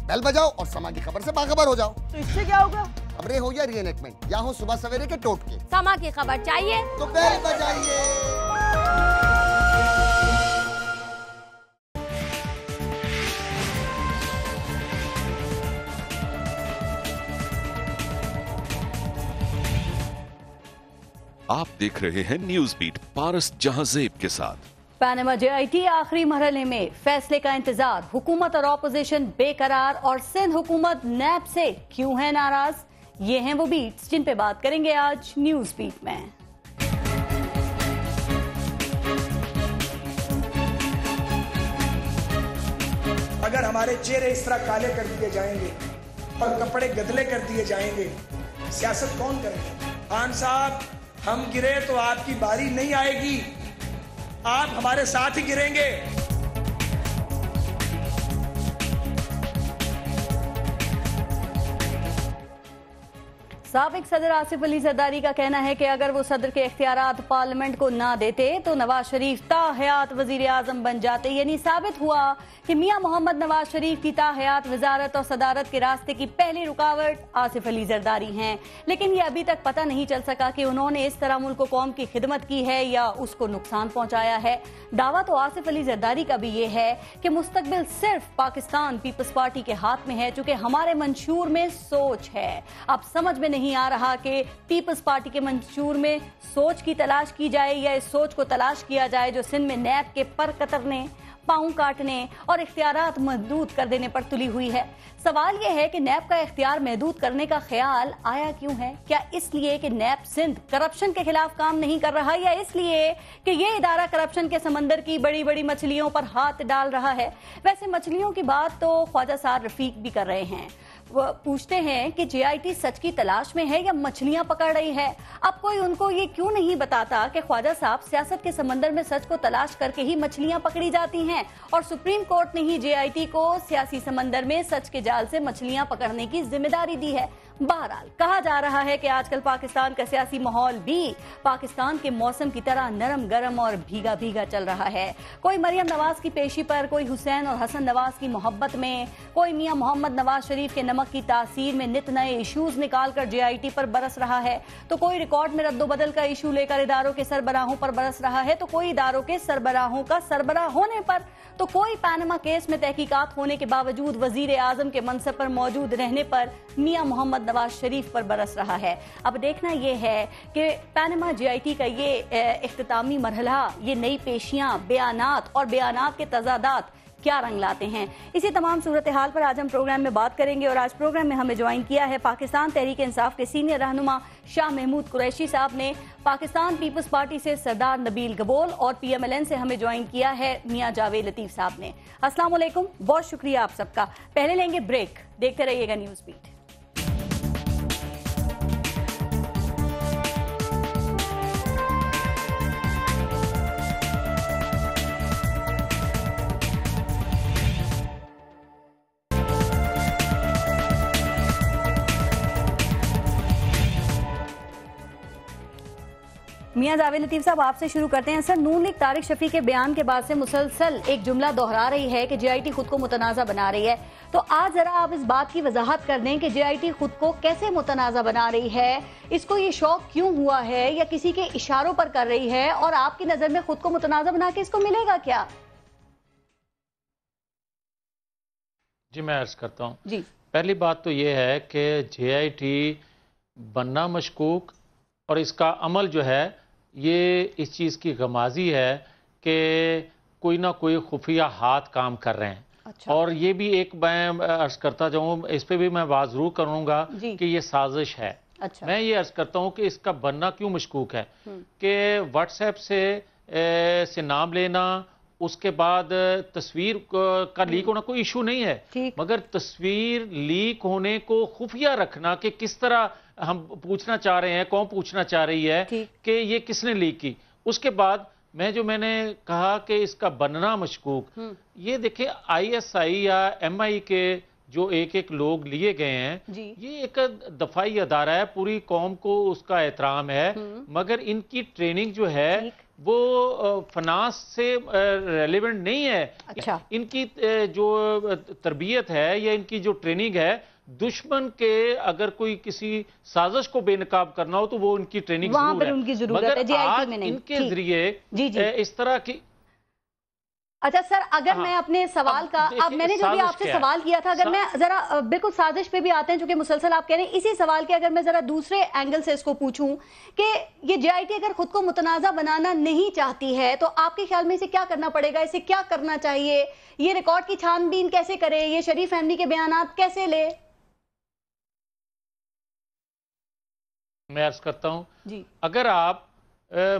Bell बजाओ और समा की खबर से बाखबर हो जाओ। तो इससे क्या होगा? खबरें हो या रीएनएक्टमेंट या हो सुबह सवेरे के टोटके, समा की खबर चाहिए तो बेल बजाइए। आप देख रहे हैं न्यूज बीट पारस जहांजेब के साथ। पनामा जेआईटी आखिरी मरहले में, फैसले का इंतजार, हुकूमत और ऑपोजिशन बेकरार और सिंध हुकूमत नैब से क्यों है नाराज? ये हैं वो बीट्स जिन पे बात करेंगे आज न्यूज बीट में। अगर हमारे चेहरे इस तरह काले कर दिए जाएंगे और कपड़े गदले कर दिए जाएंगे, सियासत कौन करेगा? खान साहब, हम गिरे तो आपकी बारी नहीं आएगी, आप हमारे साथ ही गिरेंगे। साबिक सदर आसिफ अली जरदारी का कहना है कि अगर वो सदर के इख्तियारात पार्लियामेंट को ना देते तो नवाज शरीफ ताहयात वजीर आजम बन जाते। यानी साबित हुआ कि मियां मोहम्मद नवाज शरीफ की ताहयात वजारत और सदारत के रास्ते की पहली रुकावट आसिफ अली जरदारी हैं। लेकिन ये अभी तक पता नहीं चल सका कि उन्होंने इस तरह मुल्क कौम की खिदमत की है या उसको नुकसान पहुंचाया है। दावा तो आसिफ अली जरदारी का भी ये है कि मुस्तकबिल सिर्फ पाकिस्तान पीपल्स पार्टी के हाथ में है, चूंकि हमारे मंशूर में सोच है। अब समझ में नहीं आ रहा कि पीपल्स पार्टी के मंशूर में सोच की तलाश की जाए या इस सोच को तलाश किया जाए जो सिंध में नैब के पर कतरने, पांव काटने और इख्तियारात महदूद कर देने पर तुली हुई है। सवाल यह है कि नैब का इख्तियार महदूद करने का ख्याल आया क्यों है? क्या इसलिए कि नैब सिंध करप्शन के खिलाफ काम नहीं कर रहा, या इसलिए कि ये इदारा करप्शन के समंदर की बड़ी बड़ी मछलियों पर हाथ डाल रहा है? वैसे मछलियों की बात तो ख्वाजा सार रफीक भी कर रहे हैं। वो पूछते हैं कि जेआईटी सच की तलाश में है या मछलियां पकड़ रही है? अब कोई उनको ये क्यों नहीं बताता कि ख्वाजा साहब, सियासत के समंदर में सच को तलाश करके ही मछलियां पकड़ी जाती हैं और सुप्रीम कोर्ट ने ही जेआईटी को सियासी समंदर में सच के जाल से मछलियां पकड़ने की जिम्मेदारी दी है। बहरहाल कहा जा रहा है कि आजकल पाकिस्तान का सियासी माहौल भी पाकिस्तान के मौसम की तरह नरम गरम और भीगा भीगा चल रहा है। कोई मरियम नवाज की पेशी पर, कोई हुसैन और हसन नवाज की मोहब्बत में, कोई मियां मोहम्मद नवाज शरीफ के नमक की तासीर में नित नए इशूज निकालकर जेआईटी पर बरस रहा है, तो कोई रिकॉर्ड में रद्दोबदल का इशू लेकर इदारों के सरबराहों पर बरस रहा है, तो कोई इदारों के सरबराहों का सरबराह होने पर, तो कोई पनामा केस में तहकीकात होने के बावजूद वजीर आजम के मनसब पर मौजूद रहने पर मियां मोहम्मद नवाज शरीफ पर बरस रहा है। अब देखना यह है कि पनामा जेआईटी का ये इख्तितामी मरहला, ये नई पेशियां, बयानात और बयानात के तजादात क्या रंग लाते हैं। इसी तमाम सूरत हाल पर आज हम प्रोग्राम में बात करेंगे और आज प्रोग्राम में हमें ज्वाइन किया है पाकिस्तान तहरीक इंसाफ के सीनियर रहनुमा शाह महमूद कुरैशी साहब ने, पाकिस्तान पीपल्स पार्टी से सरदार नबील गबोल और पीएमएलएन से हमें ज्वाइन किया है मियां जावेद लतीफ साहब ने। अस्सलाम वालेकुम, बहुत शुक्रिया आप सबका। पहले लेंगे ब्रेक, देखते रहिएगा न्यूज बीट। मियां जावेद लतीफ साहब, आपसे शुरू करते हैं। सर, नून लीग तारिक शफी के बयान के बाद से मुसलसल एक जुमला दोहरा रही है कि जेआईटी खुद को मुतनाज़ा बना रही है, तो आज जरा आप इस बात की वजाहत कर दें कि जेआईटी खुद को कैसे मुतनाज़ा बना रही है, इसको ये शौक क्यों हुआ है या किसी के इशारों पर कर रही है, और आपकी नजर में खुद को मुतनाज़ा बना के इसको मिलेगा क्या? जी, मैं अर्ज करता हूँ जी। पहली बात तो ये है कि जेआईटी बनना मशकूक और इसका अमल जो है ये इस चीज़ की गमाजी है कि कोई ना कोई खुफिया हाथ काम कर रहे हैं। अच्छा। और ये भी एक मैं अर्ज करता जाऊँ, इस पे भी मैं बात जरूर करूँगा कि ये साजिश है। अच्छा। मैं ये अर्ज करता हूँ कि इसका बनना क्यों मशकूक है कि व्हाट्सएप से नाम लेना, उसके बाद तस्वीर का लीक होना कोई इशू नहीं है, मगर तस्वीर लीक होने को खुफिया रखना कि किस तरह हम पूछना चाह रहे हैं, कौन पूछना चाह रही है कि ये किसने लीक की। उसके बाद मैंने कहा कि इसका बनना मशकूक, ये देखें आईएसआई या एमआई के जो एक एक लोग लिए गए हैं, ये एक दफाई अदारा है, पूरी कौम को उसका एहतराम है, मगर इनकी ट्रेनिंग जो है وہ فنانس سے ریلیونٹ نہیں ہے. اچھا. ان کی جو تربیت ہے یا ان کی جو ٹریننگ ہے، دشمن کے اگر کوئی کسی سازش کو بے نقاب کرنا ہو تو وہ ان کی ٹریننگ وہاں پر ان کی ضرورت ہے، آج ان کے ذریعے اس طرح کی. اچھا سر، اگر میں اپنے سوال کا، اب میں نے جو بھی آپ سے سوال کیا تھا، اگر میں ذرا بالکل سازش پہ بھی آتے ہیں چونکہ مسلسل آپ کہہ رہے ہیں، اسی سوال کے اگر میں ذرا دوسرے اینگل سے اس کو پوچھوں کہ یہ جے آئی ٹی اگر خود کو متنازع بنانا نہیں چاہتی ہے تو آپ کے خیال میں اسے کیا کرنا پڑے گا؟ اسے کیا کرنا چاہیے؟ یہ ریکارڈ کی چھان بین کیسے کرے؟ یہ شریف فیملی کے بیانات کیسے لے؟ میں عرض کرتا ہوں جی، اگر آپ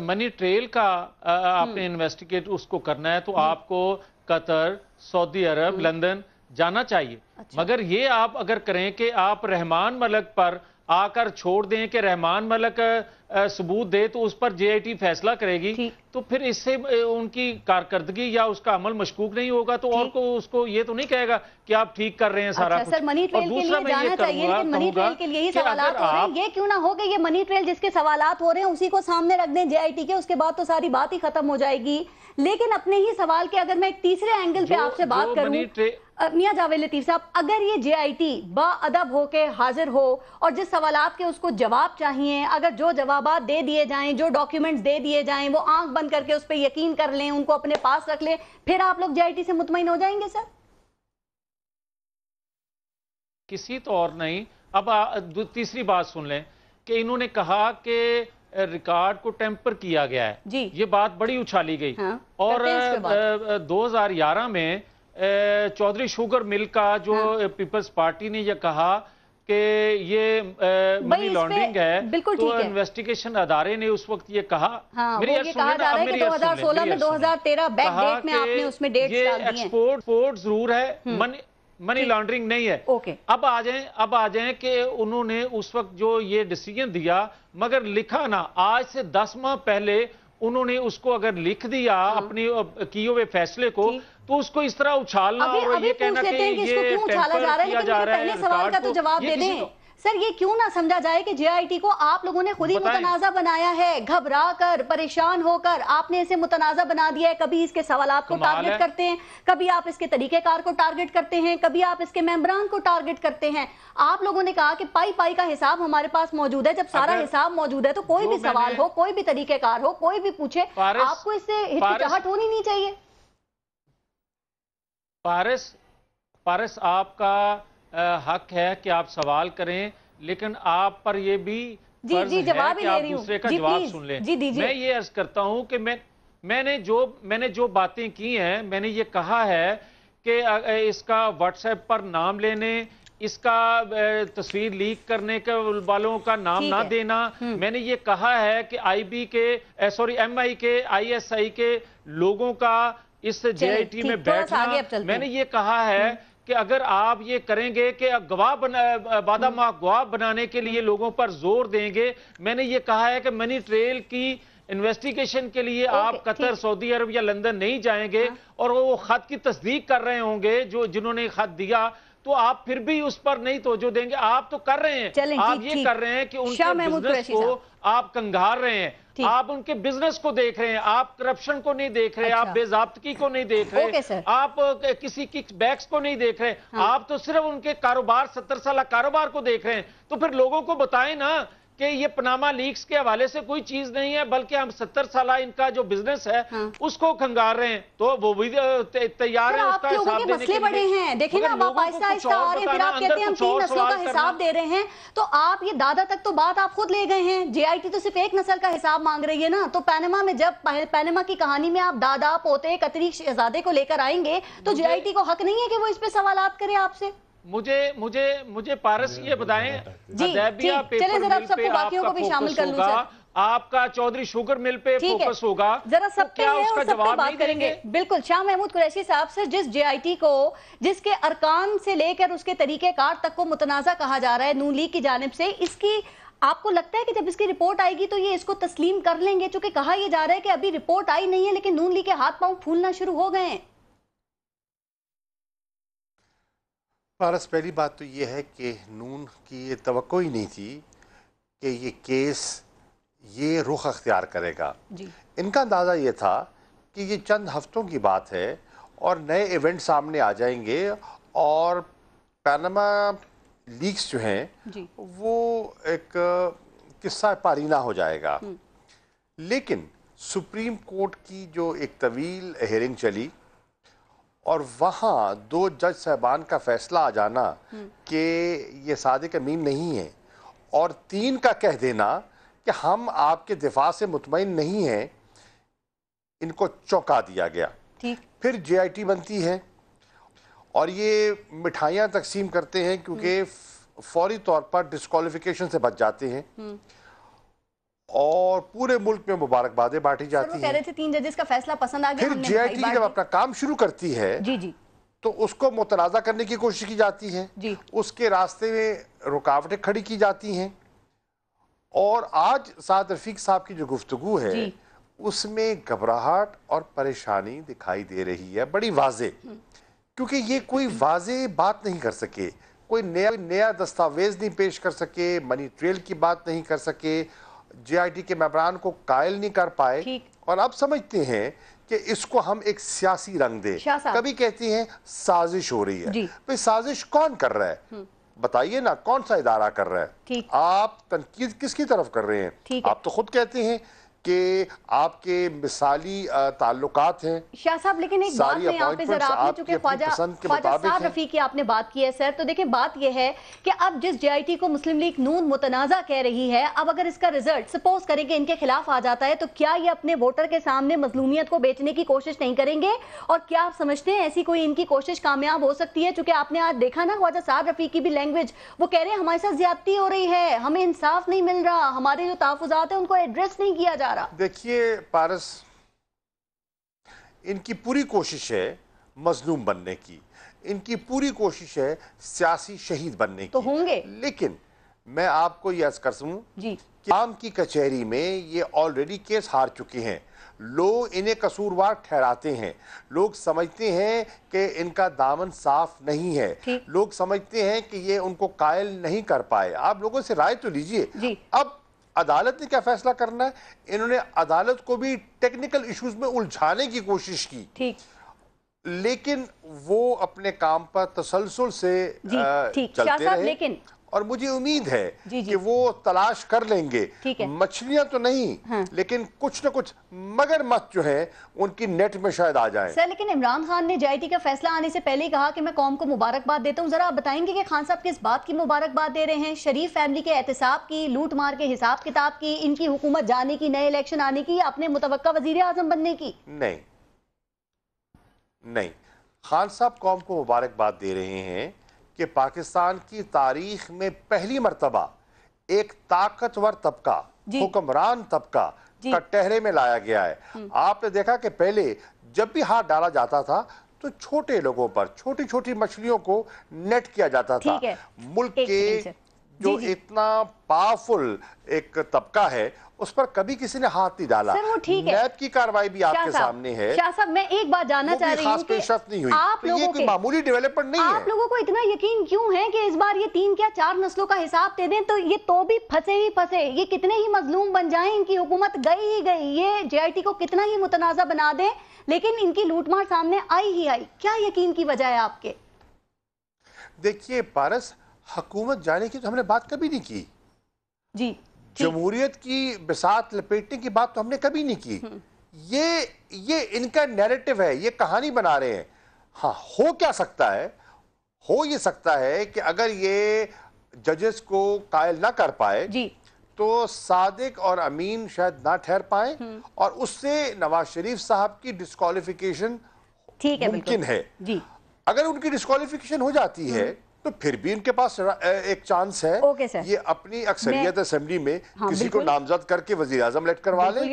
منی ٹریل کا آپ نے انویسٹیگیٹ اس کو کرنا ہے تو آپ کو قطر، سعودی عرب، لندن جانا چاہیے. مگر یہ آپ اگر کریں کہ آپ رحمان ملک پر آ کر چھوڑ دیں کہ رحمان ملک ثبوت دے تو اس پر جے آئی ٹی فیصلہ کرے گی، تو پھر اس سے ان کی کارکردگی یا اس کا عمل مشکوک نہیں ہوگا، تو اور کو اس کو یہ تو نہیں کہے گا کہ آپ ٹھیک کر رہے ہیں سارا کچھ. سر منی ٹریل کے لیے جانا چاہیے، لیکن منی ٹریل کے لیے ہی سوالات ہو رہے ہیں. یہ کیوں نہ ہو کہ یہ منی ٹریل جس کے سوالات ہو رہے ہیں اسی کو سامنے رکھ دیں جے آئی ٹی کے، اس کے بعد تو ساری بات ہی ختم ہو جائے گی. لیکن اپنے ہی سوال کے اگر میں ایک تیسرے اینگل پہ آپ سے بات کروں، میاں جاوید لطیف صاحب، اگر یہ جے آئی ٹی با ادب ہو کے حاضر ہو اور جس سوالات کے اس کو جواب چاہیے، اگر جو جوابات دے دیے جائیں، جو ڈاکیومنٹس دے دیے جائیں، وہ آنکھ بند کر کے اس پہ یقین کر لیں، ان کو اپنے پاس رکھ لیں، پھر آپ لوگ جے آئی ٹی سے مطمئن ہو جائیں گے سر؟ کسی طور نہیں. اب تیسری بات سن لیں کہ انہوں نے کہا کہ ریکارڈ کو ٹیمپر کیا گیا ہے جی، یہ بات بڑی اچھالی گئی. اور 2011 میں چودھری شوگر مل کا جو پیپلز پارٹی نے یہ کہا کہ یہ منی لانڈرنگ ہے، تو انویسٹیگیشن ادارے نے اس وقت یہ کہا، یہ کہا جا رہا ہے کہ 2016 میں 2013 بیک ڈیٹ میں آپ نے اس میں ڈیٹس ڈال دی ہیں. یہ ایکسپورٹ ضرور ہے، منی لانڈرنگ نہیں ہے. اب آ جائیں کہ انہوں نے اس وقت جو یہ ڈیسیجن دیا مگر لکھا نہ. آج سے 10 ماہ پہلے انہوں نے اس کو اگر لکھ دیا اپنی کیے ہوئے فیصلے کو، تو اس کو اس طرح اچھالنا اور یہ کہنا کہ یہ ٹیمپر کیا جا رہا ہے ریکارڈ کو، جواب دے دیں سر. یہ کیوں نہ سمجھا جائے کہ جے آئی ٹی کو آپ لوگوں نے خود ہی متنازع بنایا ہے، گھبرا کر، پریشان ہو کر آپ نے اسے متنازع بنا دیا ہے. کبھی اس کے سوالات کو ٹارگٹ کرتے ہیں، کبھی آپ اس کے طریقہ کار کو ٹارگٹ کرتے ہیں، کبھی آپ اس کے ممبران کو ٹارگٹ کرتے ہیں. آپ لوگوں نے کہا کہ پائی کا حساب ہمارے پاس موجود ہے. جب سارا حساب موجود ہے تو کوئی بھی سوال ہو، کوئی بھی طریقہ کار ہو، کوئی بھی پوچھے، آپ کو اس سے ہچکچاہٹ ہونی نہیں چاہیے. پارس آپ کا حق ہے کہ آپ سوال کریں، لیکن آپ پر یہ بھی فرض ہے کہ آپ دوسرے کا جواب سن لیں. میں یہ عرض کرتا ہوں کہ میں نے جو باتیں کی ہیں، میں نے یہ کہا ہے کہ اس کا واٹس ایپ پر نام لینے، اس کا تصویر لیک کرنے کے والوں کا نام نہ دینا. میں نے یہ کہا ہے کہ ایم آئی کے، آئی ایس آئی کے لوگوں کا اس جے آئی ٹی میں بیٹھنا. میں نے یہ کہا ہے کہ اگر آپ یہ کریں گے کہ وعدہ ماہ گواہ بنانے کے لیے لوگوں پر زور دیں گے. میں نے یہ کہا ہے کہ منی ٹریل کی انویسٹیگیشن کے لیے آپ قطر، سعودی عرب یا لندن نہیں جائیں گے اور وہ خط کی تصدیق کر رہے ہوں گے جنہوں نے خط دیا، تو آپ پھر بھی اس پر نہیں توجہ دیں گے. آپ تو کر رہے ہیں، آپ یہ کر رہے ہیں کہ ان کے بزنس کو آپ کنگار رہے ہیں، آپ ان کے بزنس کو دیکھ رہے ہیں، آپ کرپشن کو نہیں دیکھ رہے، آپ بے ضابطگی کو نہیں دیکھ رہے، آپ کسی کک بیکس کو نہیں دیکھ رہے، آپ تو صرف ان کے کاروبار 70 سالہ کاروبار کو دیکھ رہے ہیں. تو پھر لوگوں کو بتائیں نا کہ یہ پاناما لیکس کے حوالے سے کوئی چیز نہیں ہے، بلکہ ہم 70 سالہ ان کا جو بزنس ہے اس کو کھنگار رہے ہیں. تو وہ بھی تیار ہیں اس کا حساب دینے کے لیے. مسئلے بڑے ہیں، دیکھیں نا، آپ آہستہ آہستہ آ رہے ہیں، پھر آپ کہتے ہیں ہم 3 نسلوں کا حساب دے رہے ہیں. تو آپ یہ دادا تک تو بات آپ خود لے گئے ہیں. جے آئی ٹی تو صرف ایک نسل کا حساب مانگ رہی ہے نا. تو پاناما میں جب پاناما کی کہانی میں آپ دادا، پوتے، قطری شہزادے کو لے کر آئیں گے تو جے آئی ٹی کو حق نہیں ہے کہ وہ اس پہ سوالات کرے آپ سے. مجھے پارس یہ بتائیں، چلیں ذرا سب کو باقیوں کو بھی شامل کر لوں سر. آپ کا چودھری شوگر مل پہ فوکس ہوگا، ذرا سب پہ ہے اور سب پہ بات کریں گے. بالکل. شاہ محمود قریشی صاحب سے، جس جے آئی ٹی کو، جس کے ارکان سے لے کر اس کے طریقہ کار تک کو متنازع کہا جا رہا ہے نون لیگ کی جانب سے، اس کی آپ کو لگتا ہے کہ جب اس کی رپورٹ آئے گی تو یہ اس کو تسلیم کر لیں گے؟ چونکہ کہا یہ جا رہا ہے کہ ابھی رپورٹ آئی نہیں ہے لیکن نون لیگ کے ہاتھ پاؤں پھولنا شروع ہو گئے ہیں. پارس، پہلی بات تو یہ ہے کہ نون کی یہ توقع ہی نہیں تھی کہ یہ کیس ये रुख अख्तियार करेगा। जी। इनका अंदाज़ा ये था कि ये चंद हफ्तों की बात है और नए इवेंट सामने आ जाएंगे और पैनामा लीक्स जो हैं जी। वो एक किस्सा पारीना हो जाएगा। लेकिन सुप्रीम कोर्ट की जो एक तवील हेयरिंग चली और वहाँ 2 जज साहबान का फैसला आ जाना कि ये सादिक अमीन नहीं है और 3 का कह देना कि हम आपके दिफा से मुतमईन नहीं हैं, इनको चौंका दिया गया। ठीक। फिर JIT बनती है और ये मिठाइयाँ तकसीम करते हैं क्योंकि फौरी तौर पर डिस्क्वालिफिकेशन से बच जाते हैं और पूरे मुल्क में मुबारकबादें बांटी जाती कह रहे थे 3 जजेस का फैसला पसंद आ गया। फिर JIT जब अपना काम शुरू करती है जी जी तो उसको मुतनाज़ा करने की कोशिश की जाती है जी। उसके रास्ते में रुकावटें खड़ी की जाती हैं और आज साद रफीक साहब की जो गुफ्तगू है उसमें घबराहट और परेशानी दिखाई दे रही है बड़ी वाज़े, क्योंकि ये कोई वाज़े बात नहीं कर सके, कोई नया दस्तावेज नहीं पेश कर सके, मनी ट्रेल की बात नहीं कर सके, JIT के मेंबरान को कायल नहीं कर पाए और अब समझते हैं कि इसको हम एक सियासी रंग दे। कभी कहती हैं साजिश हो रही है। भाई साजिश कौन कर रहा है बताइए ना, कौन सा इदारा कर रहा है? आप तनकीद किसकी तरफ कर रहे हैं? आप तो खुद कहते हैं कि आपके मिसाली ताल्लुकात हैं। शाह साहब लेकिन एक बात है यहाँ पे जरा, आपने चूंकि ख्वाजा साद रफीक की आपने बात की है सर, तो देखिए बात ये है कि अब जिस JIT को मुस्लिम लीग नून मुतनाज़ा कह रही है, अब अगर इसका रिजल्ट सपोज करें कि इनके खिलाफ आ जाता है तो क्या ये अपने वोटर के सामने मजलूमियत को बेचने की कोशिश नहीं करेंगे? और क्या आप समझते हैं ऐसी कोई इनकी कोशिश कामयाब हो सकती है? चूंकि आपने आज देखा ना ख्वाजा साद रफीक की भी लैंग्वेज, वो कह रहे हैं हमारे साथ ज्यादती हो रही है, हमें इंसाफ नहीं मिल रहा, हमारे जो तहफ़्फ़ुज़ात है उनको एड्रेस नहीं किया जा रहा। देखिए पारस, इनकी पूरी कोशिश है मजलूम बनने की, इनकी पूरी कोशिश है सियासी शहीद बनने तो की होंगे। लेकिन मैं आपको ये अर्ज कर सकूं कि आम की कचहरी में ये ऑलरेडी केस हार चुके हैं। लोग इन्हें कसूरवार ठहराते हैं, लोग समझते हैं कि इनका दामन साफ नहीं है, लोग समझते हैं कि ये उनको कायल नहीं कर पाए। आप लोगों से राय तो लीजिए। अब अदालत ने क्या फैसला करना है? इन्होंने अदालत को भी टेक्निकल इश्यूज में उलझाने की कोशिश की, लेकिन वो अपने काम पर तसलसल से चलते रहे। लेकिन और मुझे उम्मीद है कि वो तलाश कर लेंगे, मछलियां तो नहीं लेकिन कुछ न कुछ मगरमच्छ जो है उनकी नेट में शायद आ जाए। सर लेकिन इमरान खान ने JIT का फैसला आने से पहले ही कहा कि मैं कौम को मुबारकबाद देता हूं। जरा आप बताएंगे कि खान साहब किस बात की मुबारकबाद दे रहे हैं? शरीफ फैमिली के एहतसाब की, लूट मार के हिसाब किताब की, इनकी हुकूमत जाने की, नए इलेक्शन आने की, अपने मुतवक्का वजीर आजम बनने की? नहीं, खान साहब कौम को मुबारकबाद दे रहे हैं कि पाकिस्तान की तारीख में पहली मर्तबा एक ताकतवर तबका, हुक्मरान तबका कटहरे में लाया गया है। आपने देखा कि पहले जब भी हाथ डाला जाता था तो छोटे लोगों पर, छोटी छोटी मछलियों को नेट किया जाता था। मुल्क के जो इतना पावरफुल एक तबका है उस पर कभी किसी ने हाथ नहीं डाला। सर वो ठीक है, नैब की कार्रवाई भी आपके सामने है। शाह साहब मैं एक बात जानना चाह रही हूँ कि आप लोगों के मामूली डेवलपमेंट नहीं है। आप लोगों को इतना यकीन क्यों है कि इस बार ये 3 क्या 4 नस्लों का हिसाब दे दें तो ये तो भी फंसे ही फंसे, ये कितने ही मजलूम बन जाएं, इनकी हुकूमत गई ही गई, ये JIT को कितना ही मुतनाज़ा बना दें लेकिन इनकी लूटमार सामने आई ही आई। क्या यकीन की वजह है आपके? देखिए पारस, हुकूमत जाने की तो हमने बात कभी नहीं की जी। जमहूरियत की बिसात लपेटने की बात तो हमने कभी नहीं की। ये इनका नैरेटिव है, ये कहानी बना रहे हैं। हाँ, हो क्या सकता है? हो ये सकता है कि अगर ये जजेस को कायल ना कर पाए तो सादिक और अमीन शायद ना ठहर पाए और उससे नवाज शरीफ साहब की डिस्क्वालिफिकेशन मुमकिन है। अगर उनकी डिस्क्वालिफिकेशन हो जाती है तो फिर भी इनके पास एक चांस है। ये अपनी अक्सरियत असेंबली में किसी को नामजद करके वजीर आजम इलेक्ट करवा ले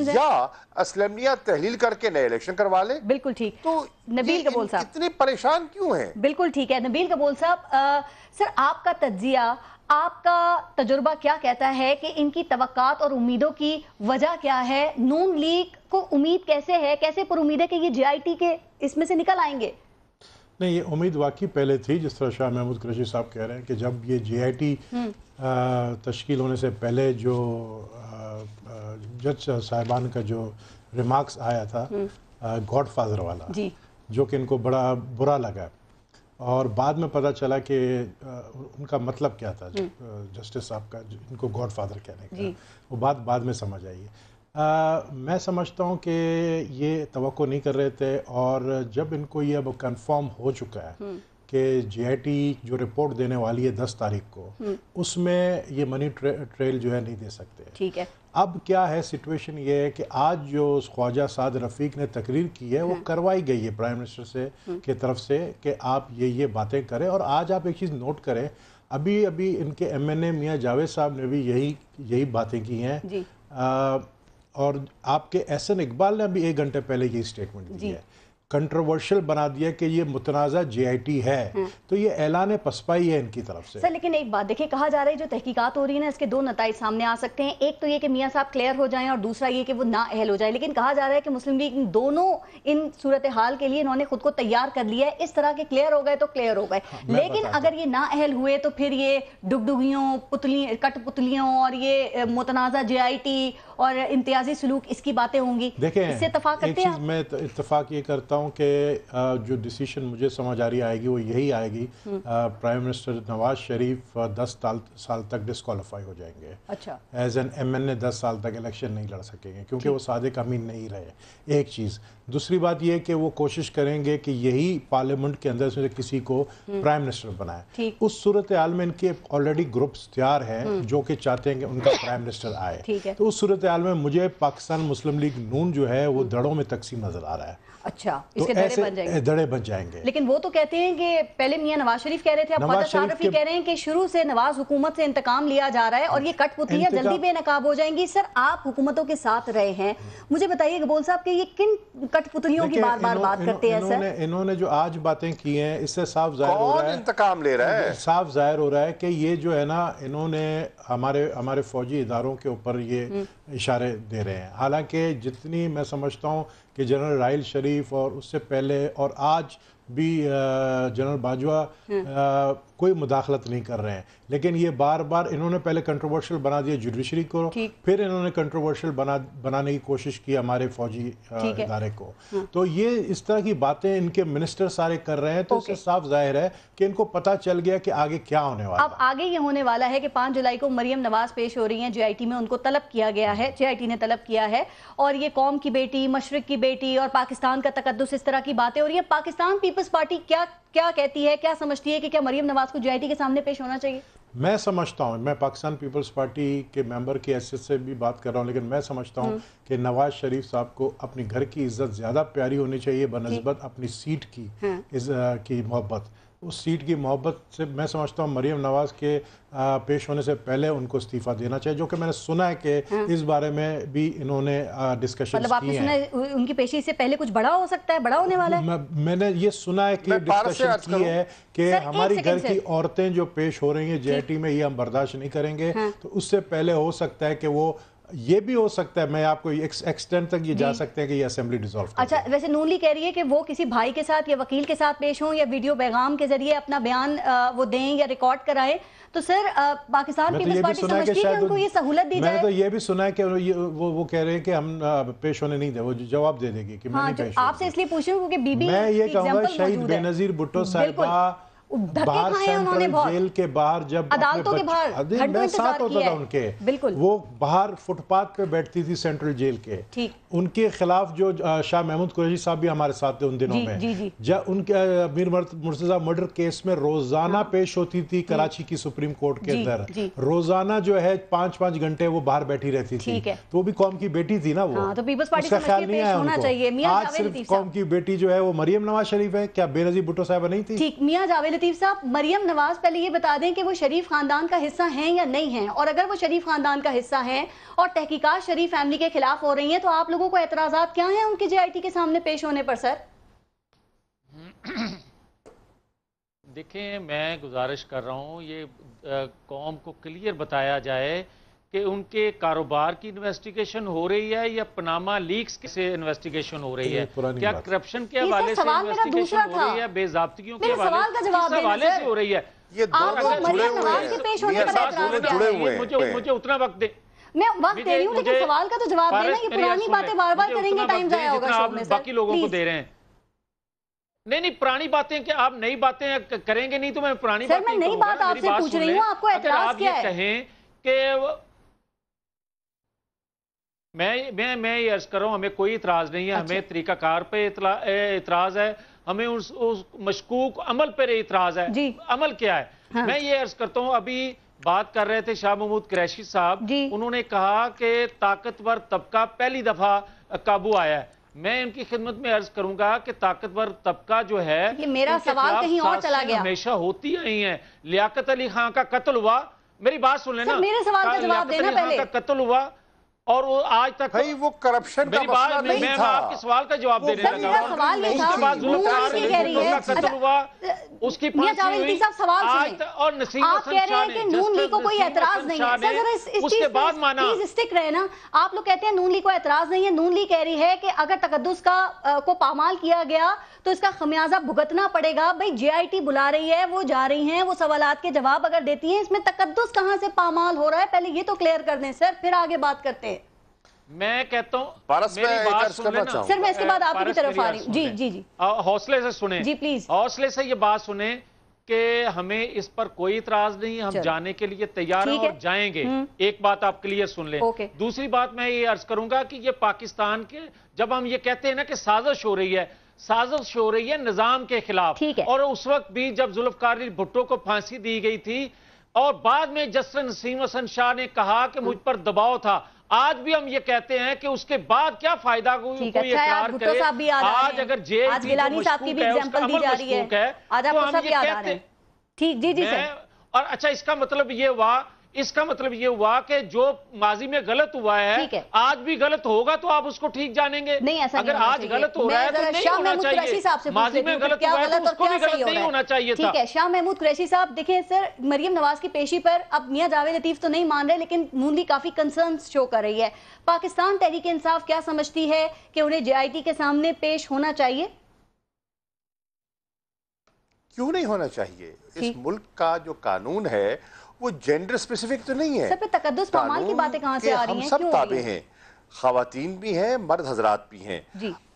या असलमिया तहलील करके नए इलेक्शन करवा ले। बिल्कुल ठीक। तो नबील कबूल साहब इतने परेशान क्यों हैं? बिल्कुल ठीक है नबील कबूल साहब, सर आपका तज्जिया, आपका तजुर्बा क्या कहता है कि इनकी तवक्कात और उम्मीदों की वजह क्या है? नून लीग को उम्मीद कैसे है, कैसे पर उम्मीद है कि ये JIT के इसमें से निकल आएंगे? نہیں، یہ امید واقعی پہلے تھی، جس طرح شاہ محمود قریشی صاحب کہہ رہے ہیں کہ جب یہ JIT تشکیل ہونے سے پہلے جو جج صاحبان کا جو ریمارکس آیا تھا گاڈ فادر والا، جو کہ ان کو بڑا برا لگا، اور بعد میں پتہ چلا کہ ان کا مطلب کیا تھا جسٹس صاحب کا ان کو گاڈ فادر کہنے کا، وہ بات بعد میں سمجھ آئی ہے۔ میں سمجھتا ہوں کہ یہ توقع نہیں کر رہے تھے، اور جب ان کو یہ اب کنفرم ہو چکا ہے کہ JIT جو رپورٹ دینے والی ہے 10 تاریخ کو، اس میں یہ منی ٹریل جو ہے نہیں دے سکتے۔ ٹھیک ہے، اب کیا ہے سچویشن یہ ہے کہ آج جو خواجہ سعد رفیق نے تقریر کی ہے وہ کروائی گئی ہے پرائم منسٹر سے کی طرف سے کہ آپ یہ باتیں کریں، اور آج آپ ایک چیز نوٹ کریں، ابھی ان کے MNA میاں جاوید صاحب نے بھی یہی باتیں کی ہیں، اور آپ کے SN اقبال نے بھی 1 گھنٹے پہلے یہ سٹیٹمنٹ دی ہے، کنٹروورشل بنا دیا کہ یہ متنازع JIT ہے، تو یہ اعلان پسپائی ہے ان کی طرف سے۔ سر لیکن ایک بات دیکھیں، کہا جا رہا ہے جو تحقیقات ہو رہی ہیں نا، اس کے 2 نتائج سامنے آ سکتے ہیں، ایک تو یہ کہ میاں صاحب کلیئر ہو جائیں، اور دوسرا یہ کہ وہ نااہل ہو جائے، لیکن کہا جا رہا ہے کہ مسلم لیگ دونوں ان صورتحال کے لیے انہوں نے خود کو تیار کر لیا ہے، اس طرح کے کلیئر ہو گئے تو کلیئر ہو گئے، لیکن اگر یہ نااہل ہوئے تو پھر یہ ڈگڈگیوں، کٹ پتلیوں اور یہ متنازع JIT اور امتیازی سلوک، اس کی باتیں ہوں گی۔ دیکھیں، اس سے اتفاق کرتے ہیں؟ میں اتفاق یہ کرتا ہوں کہ جو ڈیسیشن مجھے سمجھ آ رہی آئے گی وہ یہی آئے گی، پرائم منسٹر نواز شریف 10 سال تک ڈسکوالیفائی ہو جائیں گے، ایز این MNA 10 سال تک الیکشن نہیں لڑ سکیں گے، کیونکہ وہ صادق امین نہیں رہے، ایک چیز۔ دوسری بات یہ کہ وہ کوشش کریں گے کہ یہی پارلیمنٹ کے اندر سے کسی کو پرائم منسٹر بنائے، اس صورتحال میں ان کے آلریڈی گروپس تیار ہیں جو کہ چاہتے ہیں کہ ان کا پرائم منسٹر آئے، تو اس صورتحال میں مجھے پاکستان مسلم لیگ نون جو ہے وہ دڑوں میں تقسیم نظر آ رہا ہے۔ اچھا، اس کے دڑے بن جائیں گے۔ لیکن وہ تو کہتے ہیں کہ پہلے میاں نواز شریف کہہ رہے تھے، اب خواجہ سعد رفیق کہہ رہے ہیں کہ شروع سے نواز حکومت سے انتقام لیا جا رہا ہے اور یہ کٹ پتلیاں جلدی بے نقاب ہو جائیں گی۔ سر آپ حکومتوں کے ساتھ رہے ہیں، مجھے بتائیے گبول صاحب کہ یہ کن کٹ پتلیوں کی بار بار بات کرتے ہیں؟ سر انہوں نے جو آج باتیں کی ہیں اس سے صاف ظاہر ہو رہا ہے، انتقام لے رہا ہے، صاف ظاہر ہو رہا ہے کہ یہ جو ہے نا، انہوں نے ہمارے فوجی اداروں کے اوپر یہ اشارے دے رہے ہیں، حالانکہ جتنی میں سمجھتا ہوں کہ جنرل راحیل شریف اور اس سے پہلے اور آج بھی جنرل باجوہ کوئی مداخلت نہیں کر رہے ہیں، لیکن یہ بار بار انہوں نے پہلے کنٹروورشل بنا دیا جوڈیشری کو، پھر انہوں نے کنٹروورشل بنانے کی کوشش کی ہمارے فوجی ادارے کو، تو یہ اس طرح کی باتیں ان کے منسٹر سارے کر رہے ہیں، تو اس سے صاف ظاہر ہے کہ ان کو پتہ چل گیا کہ آگے کیا ہونے والا ہے۔ اب آگے یہ ہونے والا ہے کہ 5 جولائی کو مریم نواز پیش ہو رہی ہیں JIT میں، ان کو طلب کیا گیا ہے، JIT نے طلب کیا ہے، اور یہ قوم کی بیٹی، مشرق کی بیٹی اور پاکستان کا تقدس، اس طرح کی باتیں ہو رہی ہیں۔ پاکستان پیپلز پارٹی کیا کہتی ہے، کیا سمجھتی ہے کہ کیا مریم نواز کو JIT کے سامنے پیش ہونا چاہیے؟ میں سمجھتا ہوں، میں پاکستان پیپلز پارٹی کے ممبر کی حیثیت سے بھی بات کر رہا ہوں، لیکن میں سمجھتا ہوں کہ نواز شریف صاحب کو اپنی گھر کی عزت زیادہ پیاری ہونی چاہیے بنسبت اپنی سیٹ کی محبت۔ اس سیٹ کی محبت سے میں سمجھتا ہوں مریم نواز کے پیش ہونے سے پہلے ان کو استعفیٰ دینا چاہیے، جو کہ میں نے سنا ہے کہ اس بارے میں بھی انہوں نے ڈسکشن کی ہیں۔ ان کی پیشی سے پہلے کچھ بڑا ہو سکتا ہے، بڑا ہونے والا ہے؟ میں نے یہ سنا ہے کہ ڈسکشن کی ہے کہ ہماری گھر کی عورتیں جو پیش ہو رہی ہیں JIT میں، یہ ہم برداشت نہیں کریں گے، تو اس سے پہلے ہو سکتا ہے کہ وہ یہ بھی ہو سکتا ہے، میں آپ کو ایکسٹینٹ تک یہ جا سکتے ہیں کہ یہ اسمبلی ڈیزالو کر۔ اچھا، ویسے نون لیگ کہہ رہی ہے کہ وہ کسی بھائی کے ساتھ یا وکیل کے ساتھ پیش ہوں یا ویڈیو پیغام کے ذریعے اپنا بیان وہ دیں یا ریکارڈ کرائیں، تو سر پاکستان پیپلز پارٹی سمجھتی ہے کہ ان کو یہ سہولت دی جائے؟ میں تو یہ بھی سنا ہے کہ وہ کہہ رہے ہیں کہ ہم پیش ہونے نہیں دیں، وہ جواب دے دے گی کہ میں نہیں پیش ہوں۔ آپ سے اس لیے پوچھ رہی ہوں کیونکہ بی بی میں یہ کہوں گا شہید بے نظیر بھٹو صاحبہ باہر سینٹرل جیل کے باہر جب عدالتوں کے باہر میں ساتھ ہوتا تھا ان کے، وہ باہر فٹ پاتھ پہ بیٹھتی تھی سینٹرل جیل کے، ان کے خلاف جو شاہ محمود قریشی صاحب بھی ہمارے ساتھ تھے ان دنوں میں، ان کے میر مرتضیٰ مرڈر کیس میں روزانہ پیش ہوتی تھی کراچی کی سپریم کورٹ کے اندر، روزانہ جو ہے 5 گھنٹے وہ باہر بیٹھی رہتی تھی، تو وہ بھی قوم کی بیٹی تھی نا، وہ اس کا خیال نہیں آیا ان کو۔ آج صرف قوم کی بیٹی جو ہے وہ مریم نواز شریف ہے، کیا بے نظیر بھٹو صاحبہ نہیں تھی؟ میاں جاوید لطیف صاحب، مریم نواز پہلے یہ بتا دیں کہ وہ شریف خاندان کا حصہ ہیں یا نہیں ہیں، اور اگر وہ شریف خاندان کا حصہ ہیں اور تحقیقات شریف فیملی کے خلاف ہو رہی ہیں تو آپ لوگوں کو اعتراضات کیا ہیں ان کے JIT کے سامنے پیش ہونے پر؟ سر دیکھیں، میں گزارش کر رہا ہوں یہ قوم کو کلیئر بتایا جائے کہ ان کے کاروبار کی انویسٹیگیشن ہو رہی ہے یا پناما لیکس سے انویسٹیگیشن ہو رہی ہے؟ کیا کرپشن کے حوالے سے انویسٹیگیشن ہو رہی ہے؟ بے ضابطگیوں کے حوالے سے ہو رہی ہے؟ یہ مجھے اتنا وقت دے، میں وقت دے رہی ہوں، لیکن سوال کا تو جواب دینا. یہ پرانی باتیں بار بار کریں گے ٹائم ضائع ہوگا شو میں. باقی لوگوں کو دے رہے ہیں. نہیں پرانی باتیں کہ آپ نئی باتیں کریں گے نہیں تو میں پرانی باتیں سر میں نئی بات آپ سے پوچھ رہی ہوں، آپ کو اعتراض کیا ہے؟ کہیں کہ میں یہ عرض کر رہا ہوں ہمیں کوئی اعتراض نہیں ہے، ہمیں طریقہ کار پہ اعتراض ہے، ہمیں اس مشکوک عمل پر اعتراض ہے. عمل کیا ہے؟ میں یہ عرض کرتا ہوں، ابھی بات کر رہے تھے شاہ محمود قریشی صاحب، انہوں نے کہا کہ طاقتور طبقہ پہلی دفعہ قابو آیا ہے. میں ان کی خدمت میں عرض کروں گا کہ طاقتور طبقہ جو ہے یہ میرا سوال کہیں اور چلا گیا، ہمیشہ ہوتی آئی ہیں. لیاقت علی خان کا قتل ہوا، میری بات سن لینا، میرے سوال کا جواب دینا پہلے. کا قتل ہوا اور وہ آج تک بھائی وہ کرپشن کا مسئلہ نہیں تھا. آپ کے سوال کا جواب دینے لگا. میرا سوال یہ تھا، نون لیگ کہہ رہی ہے، قتل ہوا، اس کی میاں جاوید لطیف صاحب سوال سنیں. اور نسیم آپ کہہ رہے ہیں کہ نون لیگ کو کوئی اعتراض نہیں ہے. سر ذرا اس چیز پہ پلیز اسٹک رہے نا. آپ لوگ کہتے ہیں نون لیگ کو اعتراض نہیں ہے، نون لیگ کہہ رہی ہے کہ اگر تقدس کو پامال کیا گیا تو اس کا خمیازہ بھگتنا پڑے گا. بھائی جے آئی ٹی بلا رہی ہے، وہ جا رہی ہیں، وہ سوالات کے جواب اگر دیتی ہیں، اس میں تقدس کہاں سے پامال ہو رہا ہے؟ پہلے یہ تو کلیئر کر دیں سر، پھر آگے بات کرتے ہیں. میں کہتا ہوں میری بات سن لینا سر، میں اس کے بعد آپ کی طرف آ رہی ہوں. جی حوصلے سے سنیں، جی پلیز حوصلے سے یہ بات سنیں کہ ہمیں اس پر کوئی اعتراض نہیں، ہم جانے کے لیے تیار ہیں اور جائیں گے. ایک بات آپ کلیئر سن لیں. دوسری بات میں یہ عرض کروں گا کہ یہ پاکستان کے جب ہم یہ کہتے ہیں نا کہ سازش ہو رہی ہے، سازش ہو رہی ہے نظام کے خلاف. اور اس وقت بھی جب ذوالفقار علی بھٹو کو پھانسی دی گئی تھی اور بعد میں جسٹس نسیم حسن شاہ نے کہا کہ مجھ پر دباؤ تھا، آج بھی ہم یہ کہتے ہیں کہ اس کے بعد کیا فائدہ کوئی اقرار کرے. آج اگر جے گیلانی صاحب کی بھی ایگزامپل دی جا رہی ہے، آج آپ کو سب یاد آ رہے ہیں. ٹھیک، جی سر. اور اچھا اس کا مطلب یہ ہوا کہ جو ماضی میں غلط ہوا ہے آج بھی غلط ہوگا تو آپ اس کو ٹھیک جانیں گے. نہیں، ایسا اگر آج غلط ہو رہا ہے تو نہیں ہونا چاہیے. ماضی میں غلط ہوا ہے تو اس کو بھی غلط نہیں ہونا چاہیے تھا. ٹھیک ہے شاہ محمود قریشی صاحب، دیکھیں سر، مریم نواز کی پیشی پر اب میاں جاوید لطیف تو نہیں مان رہے، لیکن نون لیگ کافی کنسرنز شو کر رہی ہے. پاکستان تحریک انصاف کیا سمجھتی ہے کہ انہیں جے آئی ٹی کے سامنے پیش ہونا چاہیے؟ کیوں نہیں ہونا چاہیے؟ اس ملک کا جو قانون ہے وہ جینڈر اسپیسیفک تو نہیں ہے. سر پہ تقدس پامال کی باتیں کہاں سے آ رہی ہیں؟ ہم سب تابع ہیں، خواتین بھی ہیں، مرد حضرات بھی ہیں.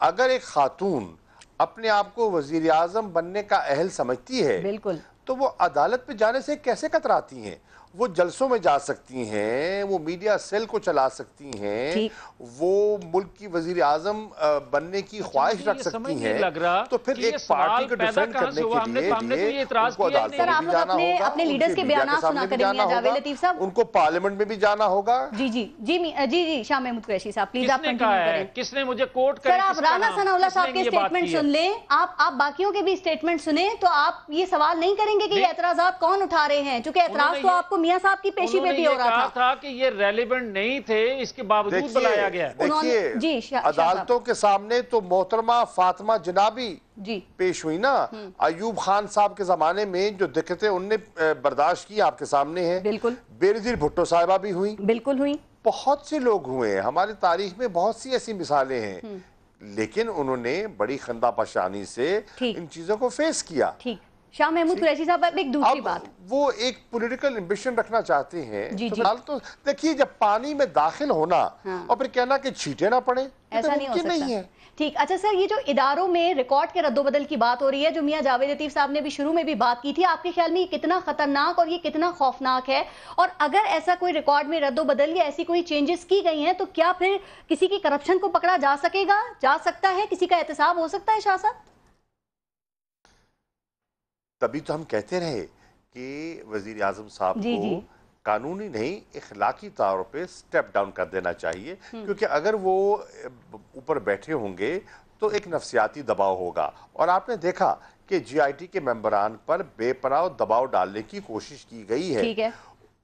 اگر ایک خاتون اپنے آپ کو وزیر اعظم بننے کا اہل سمجھتی ہے بالکل تو وہ عدالت پہ جانے سے کیسے کتراتی ہیں؟ وہ جلسوں میں جا سکتی ہیں، وہ میڈیا سیل کو چلا سکتی ہیں، وہ ملک کی وزیر اعظم بننے کی خواہش رکھ سکتی ہیں. تو پھر ایک پارٹی کو ڈیفینڈ کرنے کے لیے ان کو عدالتوں میں بھی جانا ہوگا، اپنے لیڈرز کے بیانات سنا کریں میاں جاوید لطیف صاحب، ان کو پارلیمنٹ میں بھی جانا ہوگا. جی شاہ محمود قریشی صاحب پلیز آپ کنٹینیو کریں. کس نے مجھے کوٹ کریں؟ سر آپ رانا ثناء اللہ صاحب کے سٹیٹمنٹ سن لیں، آپ باقیوں کے بھی سٹیٹمنٹ سنیں تو آپ یہ سوال نہیں کریں گے کہ یہ اعتراضات کون اٹھا رہے ہیں، چونکہ اعتراض تو آپ کو میاں صاحب کی پیشی پہ بھی ہو رہا تھا کہ یہ ریلیونٹ نہیں تھے، اس کے باوجود بلایا گیا. دیکھیے عدالتوں کے سامنے تو محترمہ فاطمہ جنابی پیش ہوئی نا. ایوب خان صاحب کے زمانے میں جو دقتیں ان نے برداشت کی آپ کے سامنے ہیں. بالکل. بینظیر بھٹو صاحبہ بھی ہوئی، بالکل ہوئی، بہت سے لوگ ہوئے ہیں، ہماری تاریخ میں بہت سی ایسی مثالیں ہیں، لیکن انہوں نے بڑی خندہ پشانی سے ان چیزوں کو فیس کیا. شاہ محمود قریشی صاحب ایک دوسری بات، وہ ایک پولیٹیکل امبیشن رکھنا چاہتے ہیں. تو دیکھیے جب پانی میں داخل ہونا اور پھر کہنا کہ چھینٹے نہ پڑے، ایسا نہیں ہو سکتا. ٹھیک. اچھا سر، یہ جو اداروں میں ریکارڈ کے رد و بدل کی بات ہو رہی ہے، جو میاں جاوید لطیف صاحب نے بھی شروع میں بھی بات کی تھی، آپ کے خیال میں یہ کتنا خطرناک اور یہ کتنا خوفناک ہے؟ اور اگر ایسا کوئی ریکارڈ میں رد و بدل یا ایسی کوئی چینجز کی گئی ہیں تو کیا پھر کسی کی کرپشن کو پکڑا جا سکے گا، جا سکتا ہے، کسی کا احتساب ہو سکتا ہے شاہ صاحب؟ تبھی تو ہم کہتے رہے کہ وزیر اعظم صاحب کو قانونی نہیں اخلاقی طور پہ سٹیپ ڈاؤن کر دینا چاہیے، کیونکہ اگر وہ اوپر بیٹھے ہوں گے تو ایک نفسیاتی دباؤ ہوگا. اور آپ نے دیکھا کہ جی آئی ٹی کے ممبران پر بے پناہ دباؤ ڈالنے کی کوشش کی گئی ہے،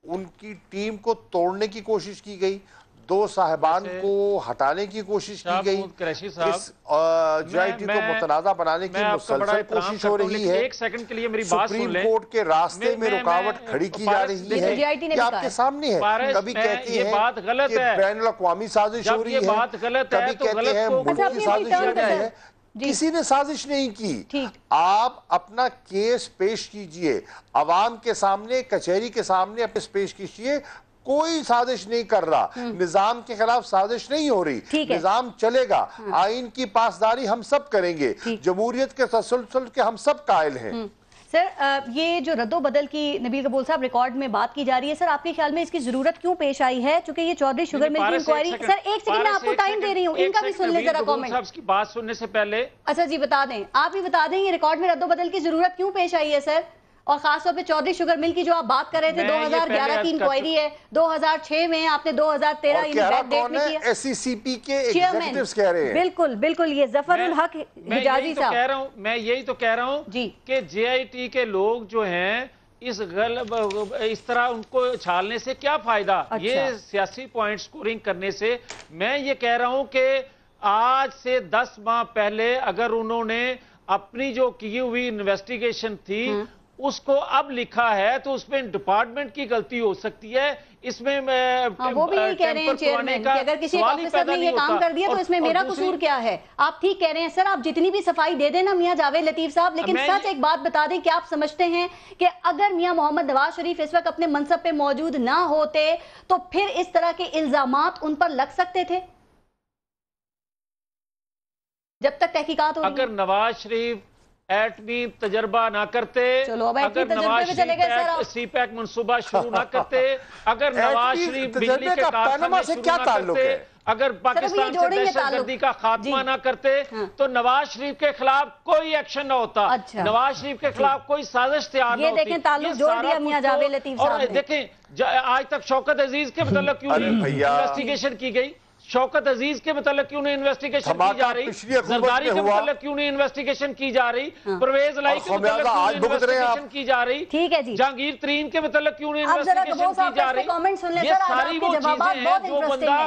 ان کی ٹیم کو توڑنے کی کوشش کی گئی. दो साहिबान को हटाने की कोशिश की गई, कुरैशी साहब, इस JIT को मुतनाज़ा बनाने की मुसलसल कोशिश हो रही है। एक सेकंड के लिए मेरी बात सुन सुप्रीम लें। कोर्ट के रास्ते में रुकावट खड़ी की जा रही है, ये आपके सामने है। कभी कहती है बात गलत है, बैनुल-अक़वामी साजिश हो रही है, बात गलत है, कभी कहते हैं मुल्की साजिश हो रही है। किसी ने साजिश नहीं की। आप अपना केस पेश कीजिए, अवाम के सामने, कचहरी के सामने अपने पेश कीजिए। कोई साजिश नहीं कर रहा, निजाम के खिलाफ साजिश नहीं हो रही, निजाम चलेगा, आइन की पासदारी हम सब करेंगे, जमहूरियत के तसलसल के हम सब कायल हैं। सर, ये जो रद्दो बदल की नबील कबूल साहब रिकॉर्ड में बात की जा रही है, सर आपके ख्याल में इसकी जरूरत क्यों पेश आई है? चूंकि ये चौधरी शुगर मिल की इंक्वायरी, सर एक सेकंड मैं आपको टाइम दे रही हूँ, इनका भी सुन ले जरा कमेंट। की बात सुनने से पहले अच्छा जी बता दें, आप ही बता दें ये रिकॉर्ड में रद्दो बदल की जरूरत क्यों पेश आई है सर? और खासतौर पे चौधरी शुगर मिल की जो आप बात कर रहे थे, 2011 की इंक्वायरी है, 2006 में आपने 2013 डेट में किया। SCCP के एग्जीक्यूटिव्स कह रहे हैं। बिल्कुल बिल्कुल, ये जफरुल हक हिजाजी साहब कह रहा हूं, मैं यही तो कह रहा हूं जी कि JIT के लोग जो हैं इस तरह उनको छालने से क्या फायदा? ये सियासी पॉइंट स्कोरिंग करने से। मैं ये कह रहा हूं कि आज से 10 माह पहले अगर उन्होंने अपनी जो की हुई इन्वेस्टिगेशन थी उसको अब लिखा है तो उसमें डिपार्टमेंट की गलती हो सकती है। इसमें वो भी यही कह रहे हैं चेयरमैन कि अगर किसी ऑफिसर ने ये काम कर दिया तो इसमें मेरा कसूर क्या है? आप ठीक कह रहे हैं सर, आप जितनी भी सफाई दे देना मियां जावेद लतीफ साहब, लेकिन सच एक बात बता दें कि आप समझते हैं कि अगर मियां मोहम्मद नवाज शरीफ इस वक्त अपने मनसब पे मौजूद ना होते तो फिर इस तरह के इल्जामात उन पर लग सकते थे जब तक तहकीकात हो? अगर नवाज शरीफ एटमी तजर्बा ना करते, अगर नवाज शरीफ CPEC मनसूबा शुरू ना करते, अगर नवाज शरीफ बिजली के कारखाने शुरू ना करते, अगर पाकिस्तान से दहशतगर्दी का खात्मा ना करते तो नवाज शरीफ के खिलाफ कोई एक्शन ना होता। नवाज शरीफ के खिलाफ कोई साजिश तैयार ना होती। और देखें आज तक शौकत अजीज के मतलब क्यों नहीं इन्वेस्टिगेशन की गई? शौकत अजीज के मतलब क्यों नहीं इन्वेस्टिगेशन की जा रही? जरदारी के मतलब क्यों नहीं इन्वेस्टिगेशन की जा रही? परवेज लाई के मतलब क्यों नहीं इन्वेस्टिगेशन की जा रही? ठीक है जी। जहांगीर तरीन के मतलब क्यों नहीं इन्वेस्टिगेशन की जा रही? ये सारी वो चीजें हैं जो बंदा,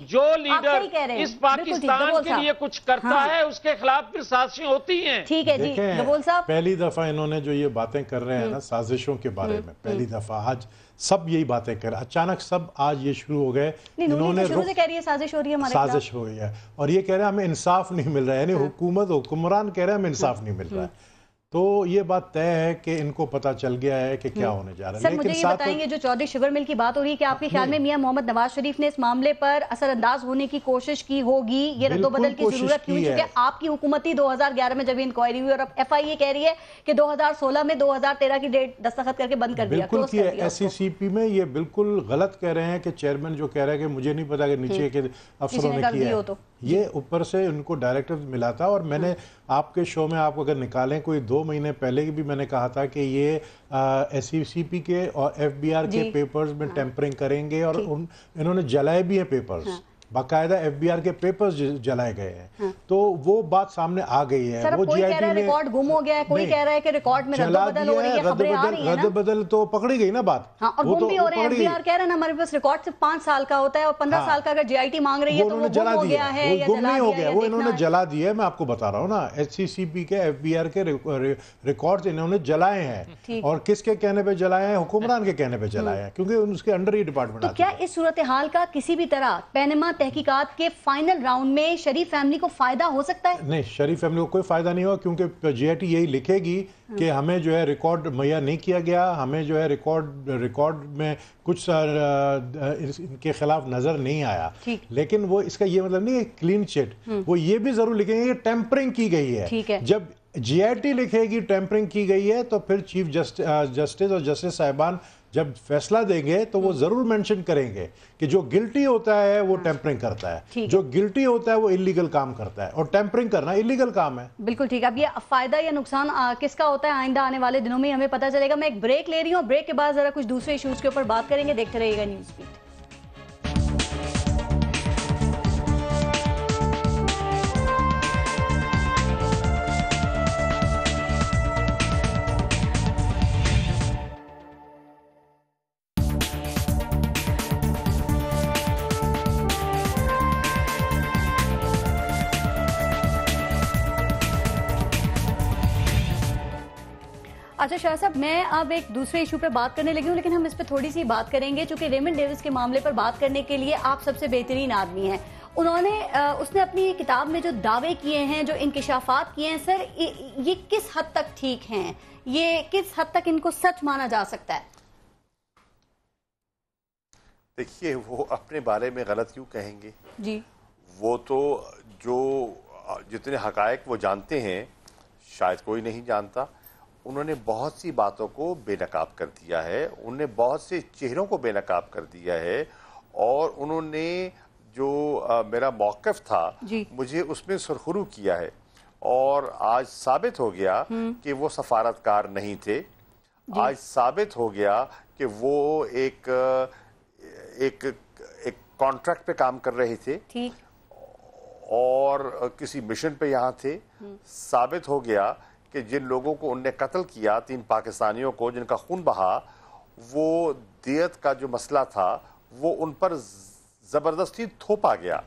जो लीडर इस पाकिस्तान के लिए कुछ करता है उसके खिलाफ फिर साजिशें होती हैं। ठीक है जी कबूल साहब, पहली दफा इन्होंने जो ये बातें कर रहे हैं ना साजिशों के बारे में, पहली दफा आज सब यही बातें कर, अचानक सब आज ये शुरू हो गए। इन्होंने शुरू से कह रही है साजिश हो रही है, हमारे साजिश हो रही है और ये कह रहे हैं हमें इंसाफ नहीं मिल रहा है, यानी हुकूमरान कह रहे हैं हमें इंसाफ नहीं मिल रहा है। तो ये बात तय है कि इनको पता चल गया है कि क्या होने जा रहा है। सर मुझे ये बताएंगे, जो चौधरी शुगर मिल की बात हो रही है कि आपके ख्याल में मियां मोहम्मद नवाज शरीफ ने इस मामले पर असरअंदाज होने की कोशिश की होगी? ये रद्दोबदल की जरूरत क्यों? क्योंकि आपकी हुकूमती 2011 में जब इंक्वायरी हुई और अब FIA कह रही है कि 2016 में 2013 की डेट दस्तखत करके बंद कर दिया। बिल्कुल SCCP में ये बिल्कुल गलत कह रहे हैं कि चेयरमैन जो कह रहा है कि मुझे नहीं पता कि नीचे के अफसरों ने किया है, ये ऊपर से उनको डायरेक्टिव मिला था। और मैंने आपके शो में आप अगर निकालें कोई 2 महीने पहले भी मैंने कहा था कि ये SCCP के और FBR के पेपर्स में टेम्परिंग करेंगे और इन्होंने जलाए भी हैं पेपर्स, बाकायदा FBR के पेपर्स जलाए गए हैं। तो वो बात सामने आ गई है। सर, वो कोई कह रहा है रिकॉर्ड गुम हो गया है, कोई कह रहा है कि रिकॉर्ड में रद्द-बदल हो रही है, खबरें आ रही हैं ना। रद्द-बदल तो पकड़ी गई ना बात। हाँ, और गुम भी हो रहे हैं। FBR कह रहा है ना हमारे पास रिकॉर्ड सिर्फ 5 साल का होता है और 15 साल का अगर JIT मांग रही है तो वो गुम हो गया है या गुम नहीं हो गया, वो इन्होंने जला दिया है। मैं आपको बता रहा हूँ ना, SCCP के FBR के रिकॉर्ड्स इन्होंने जलाए हैं। और किसके कहने पे जलाए हैं? हुक्मरान के कहने पे जलाए हैं, क्योंकि उसके अंडर ही डिपार्टमेंट। तो क्या इस सूरत हाल का किसी भी तरह पैनमा तहकीकात के फाइनल राउंड में शरीफ फैमिली को फायदा हो सकता है? नहीं, शरीफ फैमिली को कोई फायदा नहीं होगा, क्योंकि JIT यही लिखेगी कि हमें जो है रिकॉर्ड मुहैया नहीं किया गया, हमें जो है रिकॉर्ड में कुछ इनके खिलाफ नजर नहीं आया। लेकिन वो इसका ये मतलब नहीं है क्लीन चिट, वो ये भी जरूर लिखेंगे कि टेम्परिंग की गई है। जब JIT लिखेगी टेम्परिंग की गई है तो फिर चीफ जस्टिस और जस्टिस साहिबान जब फैसला देंगे तो वो जरूर मेंशन करेंगे कि जो गिल्टी होता है वो टेम्परिंग करता है, जो गिल्टी होता है वो इलीगल काम करता है, और टेम्परिंग करना इलीगल काम है। बिल्कुल ठीक है। अब ये फायदा या नुकसान किसका होता है आइंदा आने वाले दिनों में हमें पता चलेगा। मैं एक ब्रेक ले रही हूँ, ब्रेक के बाद जरा कुछ दूसरे इश्यूज के ऊपर बात करेंगे। देखते रहिएगा न्यूज़ बीट। अच्छा शाह साहब, मैं अब एक दूसरे इशू पे बात करने लगी हूँ, लेकिन हम इस पे थोड़ी सी बात करेंगे चूंकि रेमंड डेविस के मामले पर बात करने के लिए आप सबसे बेहतरीन आदमी हैं। उसने अपनी किताब में जो दावे किए हैं, जो इंकिशाफात किए हैं, सर ये किस हद तक ठीक हैं? ये किस हद तक इनको सच माना जा सकता है? देखिए, वो अपने बारे में गलत क्यों कहेंगे जी? वो तो जो जितने हकायक वो जानते हैं शायद कोई नहीं जानता। उन्होंने बहुत सी बातों को बेनकाब कर दिया है, उन्होंने बहुत से चेहरों को बेनकाब कर दिया है, और उन्होंने जो मेरा मौक़िफ़ था मुझे उसमें सुरखरू किया है, और आज साबित हो गया कि वो सफारतकार नहीं थे। आज साबित हो गया कि वो एक कॉन्ट्रैक्ट पे काम कर रहे थे, ठीक, और किसी मिशन पे यहाँ थे। साबित हो गया कि जिन लोगों को उनने कत्ल किया, 3 पाकिस्तानियों को जिनका खून बहा, वो दियत का जो मसला था वो उन पर जबरदस्ती थोपा गया,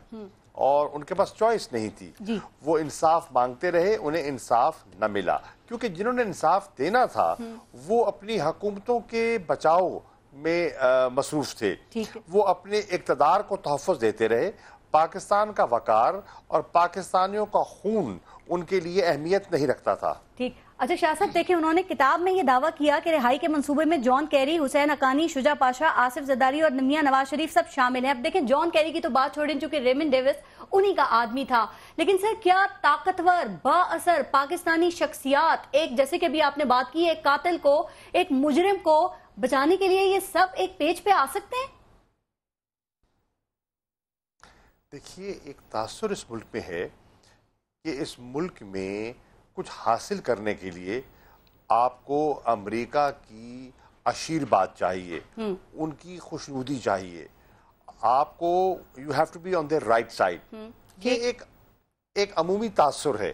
और उनके पास चॉइस नहीं थी। वो इंसाफ मांगते रहे, उन्हें इंसाफ न मिला, क्योंकि जिन्होंने इंसाफ देना था वो अपनी हुकूमतों के बचाव में मसरूफ थे। वो अपने इक़्तिदार को तहफ़्फ़ुज़ देते रहे। पाकिस्तान का वकार और पाकिस्तानियों का खून उनके लिए अहमियत नहीं रखता था। ठीक। अच्छा शाह साहब, देखिए, उन्होंने किताब में ये दावा किया कि रिहाई के मंसूबे में जॉन कैरी, हुसैन हक्कानी, शुजा पाशा, आसिफ जरदारी और मियां नवाज शरीफ सब शामिल हैं। अब देखें, जॉन कैरी की तो बात छोड़ें, चूंकि रेमंड डेविस उन्हीं का आदमी था, लेकिन सर क्या ताकतवर बाअसर पाकिस्तानी शख्सियात, एक जैसे कि अभी आपने बात की, एक कातिल को, एक मुजरिम को बचाने के लिए ये सब एक पेज पे आ सकते हैं? देखिए, एक तासुर इस मुल्क में है कि इस मुल्क में कुछ हासिल करने के लिए आपको अमेरिका की आशीर्वाद चाहिए, उनकी खुशनुदी चाहिए, आपको you have to be on the right side. ये एक अमूमी तासुर है,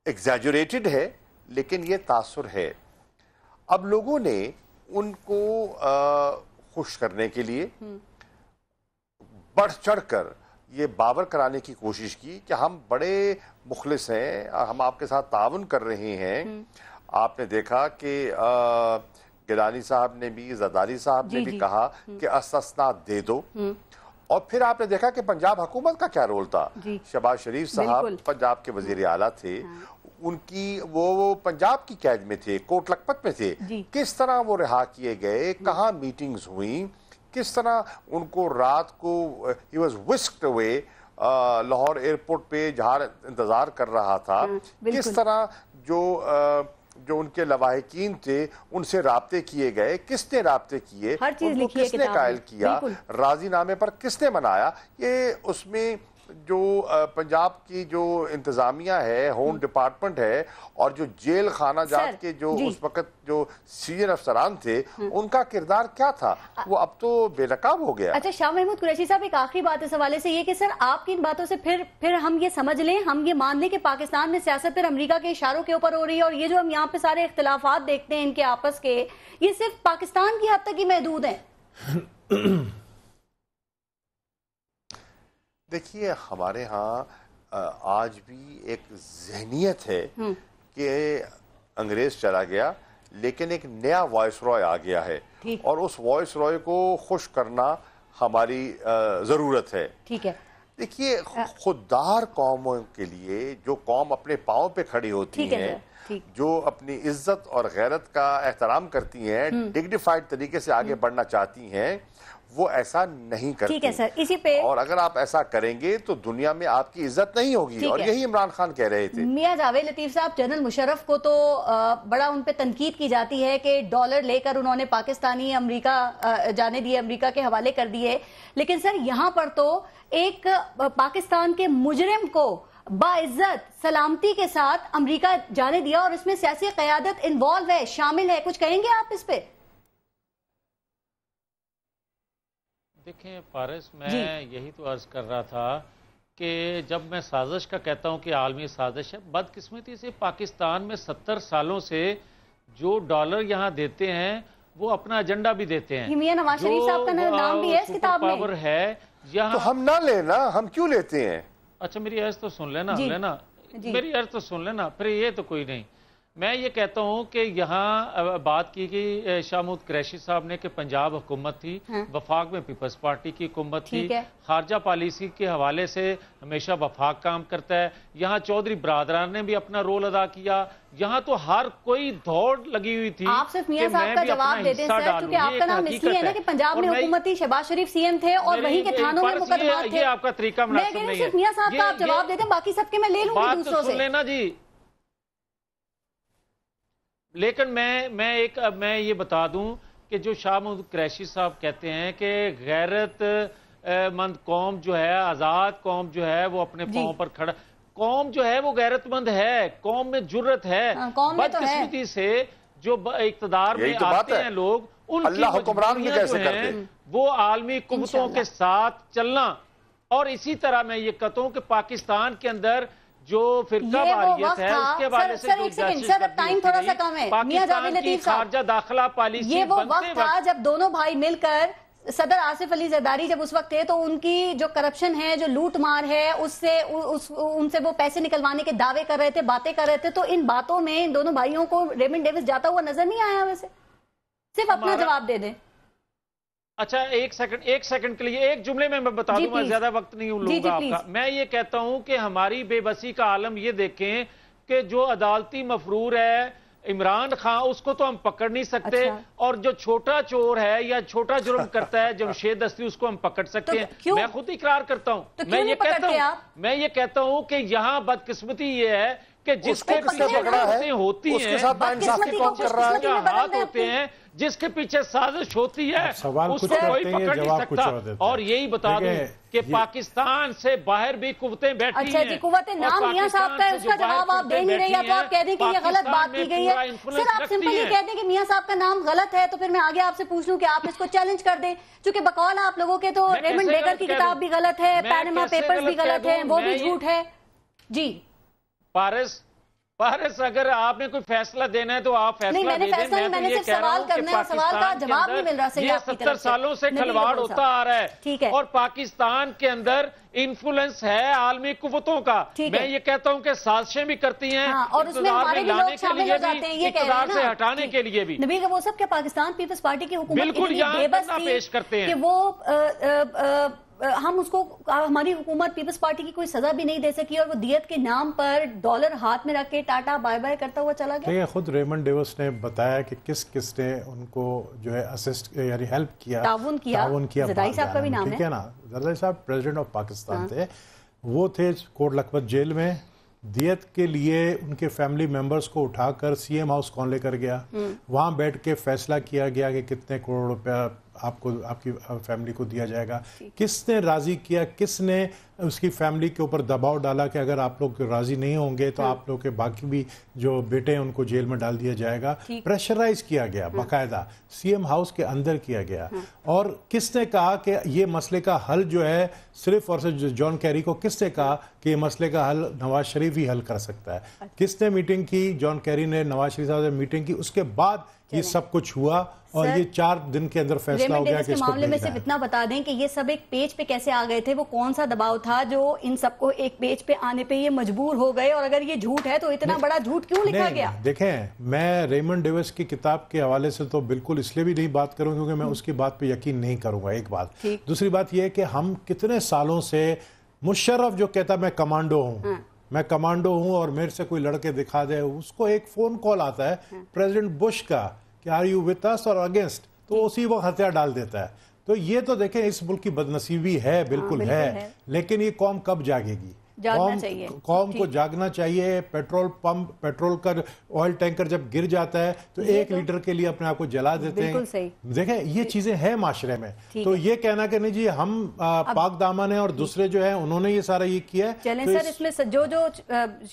एग्जैजुरेटेड है, लेकिन ये तासुर है। अब लोगों ने उनको खुश करने के लिए बढ़ चढ़कर ये बावर कराने की कोशिश की कि हम बड़े मुखलिस हैं, हम आपके साथ ताउन कर रहे हैं। आपने देखा कि गिलानी साहब ने भी, जरदारी साहब ने भी कहा कि अस्तना दे दो, और फिर आपने देखा कि पंजाब हुकूमत का क्या रोल था। शहबाज शरीफ साहब पंजाब के वजीर आला थे, उनकी वो पंजाब की कैद में थे, कोट लखपत में थे। किस तरह वो रिहा किए गए, कहाँ मीटिंग्स हुई, किस तरह उनको रात को ही was whisked away Lahore airport पे जहाँ इंतजार कर रहा था, किस तरह जो उनके लवाहिकीन थे उनसे राब्ते किए गए, किसने राब्ते किए, उनको किसने कायल किया, राजीनामे पर किसने मनाया। ये उसमें जो पंजाब की जो इंतजामिया है, होम डिपार्टमेंट है, और जो जेल खाना जात के जो उस वक्त जो सीनियर अफसरान थे, उनका किरदार क्या था, वो अब तो बेनकाब हो गया। अच्छा शाह महमूद कुरैशी साहब, एक आखिरी बात इस हवाले से ये कि सर आपकी इन बातों से फिर हम ये समझ लें, हम ये मान लें कि पाकिस्तान में सियासत फिर अमेरिका के इशारों के ऊपर हो रही है, और ये जो हम यहाँ पे सारे इख्तिलाफात देखते हैं इनके आपस के, ये सिर्फ पाकिस्तान की हद तक ही महदूद है? देखिए, हमारे यहाँ आज भी एक जहनियत है कि अंग्रेज चला गया, लेकिन एक नया वॉइस रॉय आ गया है, और उस वॉइस रॉय को खुश करना हमारी ज़रूरत है। ठीक है। देखिए, खुददार कौमों के लिए, जो कौम अपने पाँव पे खड़ी होती है, जो अपनी इज्जत और गैरत का एहतराम करती हैं, डिग्निफाइड तरीके से आगे बढ़ना चाहती हैं, वो ऐसा नहीं करती। ठीक है सर, इसी पे, और अगर आप ऐसा करेंगे तो दुनिया में आपकी इज्जत नहीं होगी, और यही इमरान खान कह रहे थे। मियां जावेद लतीफ साहब, जनरल मुशर्रफ को तो बड़ा उन पे तनकीद की जाती है कि डॉलर लेकर उन्होंने पाकिस्तानी अमेरिका जाने दिए, अमेरिका के हवाले कर दिए, लेकिन सर यहाँ पर तो एक पाकिस्तान के मुजरिम को बाइज्जत सलामती के साथ अमेरिका जाने दिया, और इसमें सियासी क़यादत इन्वॉल्व है, शामिल है। कुछ कहेंगे आप इस पे? देखें पारस, मैं यही तो अर्ज कर रहा था कि जब मैं साजिश का कहता हूं कि आलमी साजिश है, बदकिस्मती से पाकिस्तान में 70 सालों से जो डॉलर यहाँ देते हैं वो अपना एजेंडा भी देते हैं। मियां नवाज शरीफ साहब का नाम भी है इस किताब में। पावर है यहाँ, तो हम ना लेना, हम क्यों लेते हैं? अच्छा, मेरी अर्ज तो सुन लेना, मेरी अर्ज तो सुन लेना, फिर ये तो कोई नहीं। میں یہ کہتا ہوں کہ یہاں بات کی گئی شاہ محمود قریشی صاحب نے کہ پنجاب حکومت تھی، وفاق میں پیپلز پارٹی کی حکومت تھی، خارجہ پالیسی کے حوالے سے ہمیشہ وفاق کام کرتا ہے، یہاں چودھری برادران نے بھی اپنا رول ادا کیا، یہاں تو ہر کوئی دوڑ لگی ہوئی تھی۔ آپ صرف میاں صاحب کا جواب دے دیں سر، کیونکہ آپ کا نام اس لیے ہے نا کہ پنجاب میں حکومت تھی، شہباز شریف سی ایم تھے اور وہیں کے تھانوں میں مقدمات تھے۔ یہ آپ کا طریقہ مناسب نہیں ہے۔ میں صرف میاں صاحب کا آپ جواب دے دیں، باقی سب کے میں لے لوں گی دوسروں سے۔ لینا جی، لیکن میں یہ بتا دوں کہ جو شاہ محمود قریشی صاحب کہتے ہیں کہ غیرت مند قوم جو ہے، آزاد قوم جو ہے وہ اپنے پاؤں پر کھڑا، قوم جو ہے وہ غیرت مند ہے، قوم میں جرت ہے۔ بدقسمتی سے جو اقتدار میں آتے ہیں لوگ، ان کی مجبوریاں جو ہیں وہ عالمی قوتوں کے ساتھ چلنا، اور اسی طرح میں یہ کہتا ہوں کہ پاکستان کے اندر جو فرقہ واریت ہے اس کے حوالے سے پاکستان کی خارجہ داخلہ پالیسی یہ وہ وقت تھا جب دونوں بھائی مل کر صدر آصف علی زرداری جب اس وقت تھے تو ان کی جو کرپشن ہے، جو لوٹ مار ہے، ان سے وہ پیسے نکلوانے کے دعوے کر رہے تھے، باتیں کر رہے تھے، تو ان باتوں میں ان دونوں بھائیوں کو ریمنڈ ڈیوس جاتا ہوا نظر نہیں آیا؟ ویسے صرف اپنا جواب دے دیں۔ اچھا ایک سیکنڈ کے لیے ایک جملے میں بتا دوں، میں زیادہ وقت نہیں لوں گا آپ کا۔ میں یہ کہتا ہوں کہ ہماری بے بسی کا عالم یہ دیکھیں کہ جو عدالتی مفرور ہے عمران خان، اس کو تو ہم پکڑ نہیں سکتے، اور جو چھوٹا چور ہے یا چھوٹا جرم کرتا ہے جمشید دستی، اس کو ہم پکڑ سکتے ہیں۔ میں خود اقرار کرتا ہوں، میں یہ کہتا ہوں کہ یہاں بدقسمتی یہ ہے کہ جس کے پیچھے ہوتی ہیں، ہاتھ ہوتے ہیں، جس کے پیچھے سازش ہوتی ہے، اس کو کوئی پکڑ نہیں سکتا۔ اور یہی بتا دوں کہ پاکستان سے باہر بھی قوتیں بیٹھی ہیں۔ اچھا جی، قوت نام میاں صاحب کا ہے، اس کا جواب آپ دے نہیں رہے، یا تو آپ کہہ دیں کہ یہ غلط بات کی گئی ہے۔ سر آپ سمپل یہ کہہ دیں کہ میاں صاحب کا نام غلط ہے، تو پھر میں آگے آپ سے پوچھ لوں کہ آپ اس کو چیلنج کر دیں، چونکہ بقول آپ لوگوں کے تو ریمنڈ بیگر کی کتاب بھی غلط ہے، پینما پیپرز بھی غلط ہیں، وہ بھی جھوٹ ہے۔ جی پارس، اگر آپ نے کوئی فیصلہ دینا ہے تو آپ فیصلہ دے دیں۔ میں نے صرف سوال کرنا ہے، سوال کا جواب نہیں مل رہا صحیح آپ کی طرف سے۔ 70 سالوں سے کھلواڑ ہوتا آ رہا ہے، اور پاکستان کے اندر انفلوئنس ہے عالمی قوتوں کا۔ میں یہ کہتا ہوں کہ سازشیں بھی کرتی ہیں، اور اس میں ہمارے بھی لوگ شامل ہو جاتے ہیں، یہ کہہ رہے ہیں نا، اقتدار سے ہٹانے کے لیے بھی۔ نبیل وہ سب کہ پاکستان پیپلز پارٹی کی حکومت بالکل اتنی بے بس پیش کرتے تھی کہ وہ ہم اس کو، ہماری حکومت پیپلز پارٹی کی کوئی سزا بھی نہیں دے سکی، اور وہ دیت کے نام پر ڈالر ہاتھ میں رکھ کے ٹاٹا بائے بائے کرتا ہوا چلا گیا۔ خود ریمنڈ ڈیوس نے بتایا کہ کس نے ان کو جو ہے اسسٹ یعنی ہیلپ کیا، تعاون کیا۔ زرداری صاحب کا بھی نام ہے، ٹھیک ہے نا، زرداری صاحب پریزیڈنٹ آف پاکستان تھے، وہ تھے کوٹ لکھپت جیل میں، دیت کے لیے ان کے فیملی ممبرز کو اٹھا کر سی ایم ہاؤس کون لے کر گیا، وہاں بیٹھ کے فیصلہ کیا گیا کہ کتنے کروڑ روپیہ آپ کی فیملی کو دیا جائے گا۔ کس نے راضی کیا، کس نے اس کی فیملی کے اوپر دباؤ ڈالا کہ اگر آپ لوگ راضی نہیں ہوں گے تو آپ لوگ کے باقی بھی جو بیٹے ہیں ان کو جیل میں ڈال دیا جائے گا۔ پریشرائز کیا گیا، باقاعدہ سی ایم ہاؤس کے اندر کیا گیا۔ اور کس نے کہا کہ یہ مسئلے کا حل جو ہے صرف اور صرف جان کیری کو کس نے کہا کہ یہ مسئلے کا حل نواز شریف ہی حل کر سکتا ہے؟ کس نے میٹنگ کی؟ جان کیری نے نواز شریف صاحب سے میٹنگ کی، اس کے بعد یہ سب کچھ ہوا، اور یہ 4 دن کے اندر فیصلہ ہو گیا کہ اس کو معاملے میں صرف اتنا بتا دیں کہ یہ سب ایک پیج پہ کیسے آ گئے تھے، وہ کون سا دباؤ تھا جو ان سب کو ایک پیج پہ آنے پہ یہ مجبور ہو گئے، اور اگر یہ جھوٹ ہے تو اتنا بڑا جھوٹ کیوں لکھا گیا؟ دیکھیں، میں ریمنڈ ڈیوس کی کتاب کے حوالے سے تو بالکل اس لیے بھی نہیں بات کروں کیونکہ میں اس کی بات پہ یقین نہیں کروں گا، ایک بات۔ دوسری بات یہ ہے کہ ہم کتنے سالوں سے، مشرف جو کہتا میں کمانڈو ہوں، میں کمانڈو ہوں اور میرے سے کوئی لڑکے دکھا دے، اس کو ایک فون کال آتا ہے پریزیڈنٹ بش کا کہ آر یو وتھ اس اور اگینسٹ، تو اسی وقت ہتھیار ڈال دیتا ہے۔ تو یہ تو دیکھیں اس ملک کی بدنصیبی ہے، بالکل ہے، لیکن یہ قوم کب جاگے گی؟ قوم کو جاگنا چاہیے۔ پیٹرول پمپ، پیٹرول کا آئل ٹینکر جب گر جاتا ہے تو 1 لیٹر کے لیے اپنے آپ کو جلا دیتے ہیں۔ دیکھیں یہ چیزیں ہیں معاشرے میں، تو یہ کہنا کہ نہیں جی ہم پاک دامن ہیں اور دوسرے جو ہیں انہوں نے یہ سارا یہ کیا ہے۔ چلیں سر، اس میں جو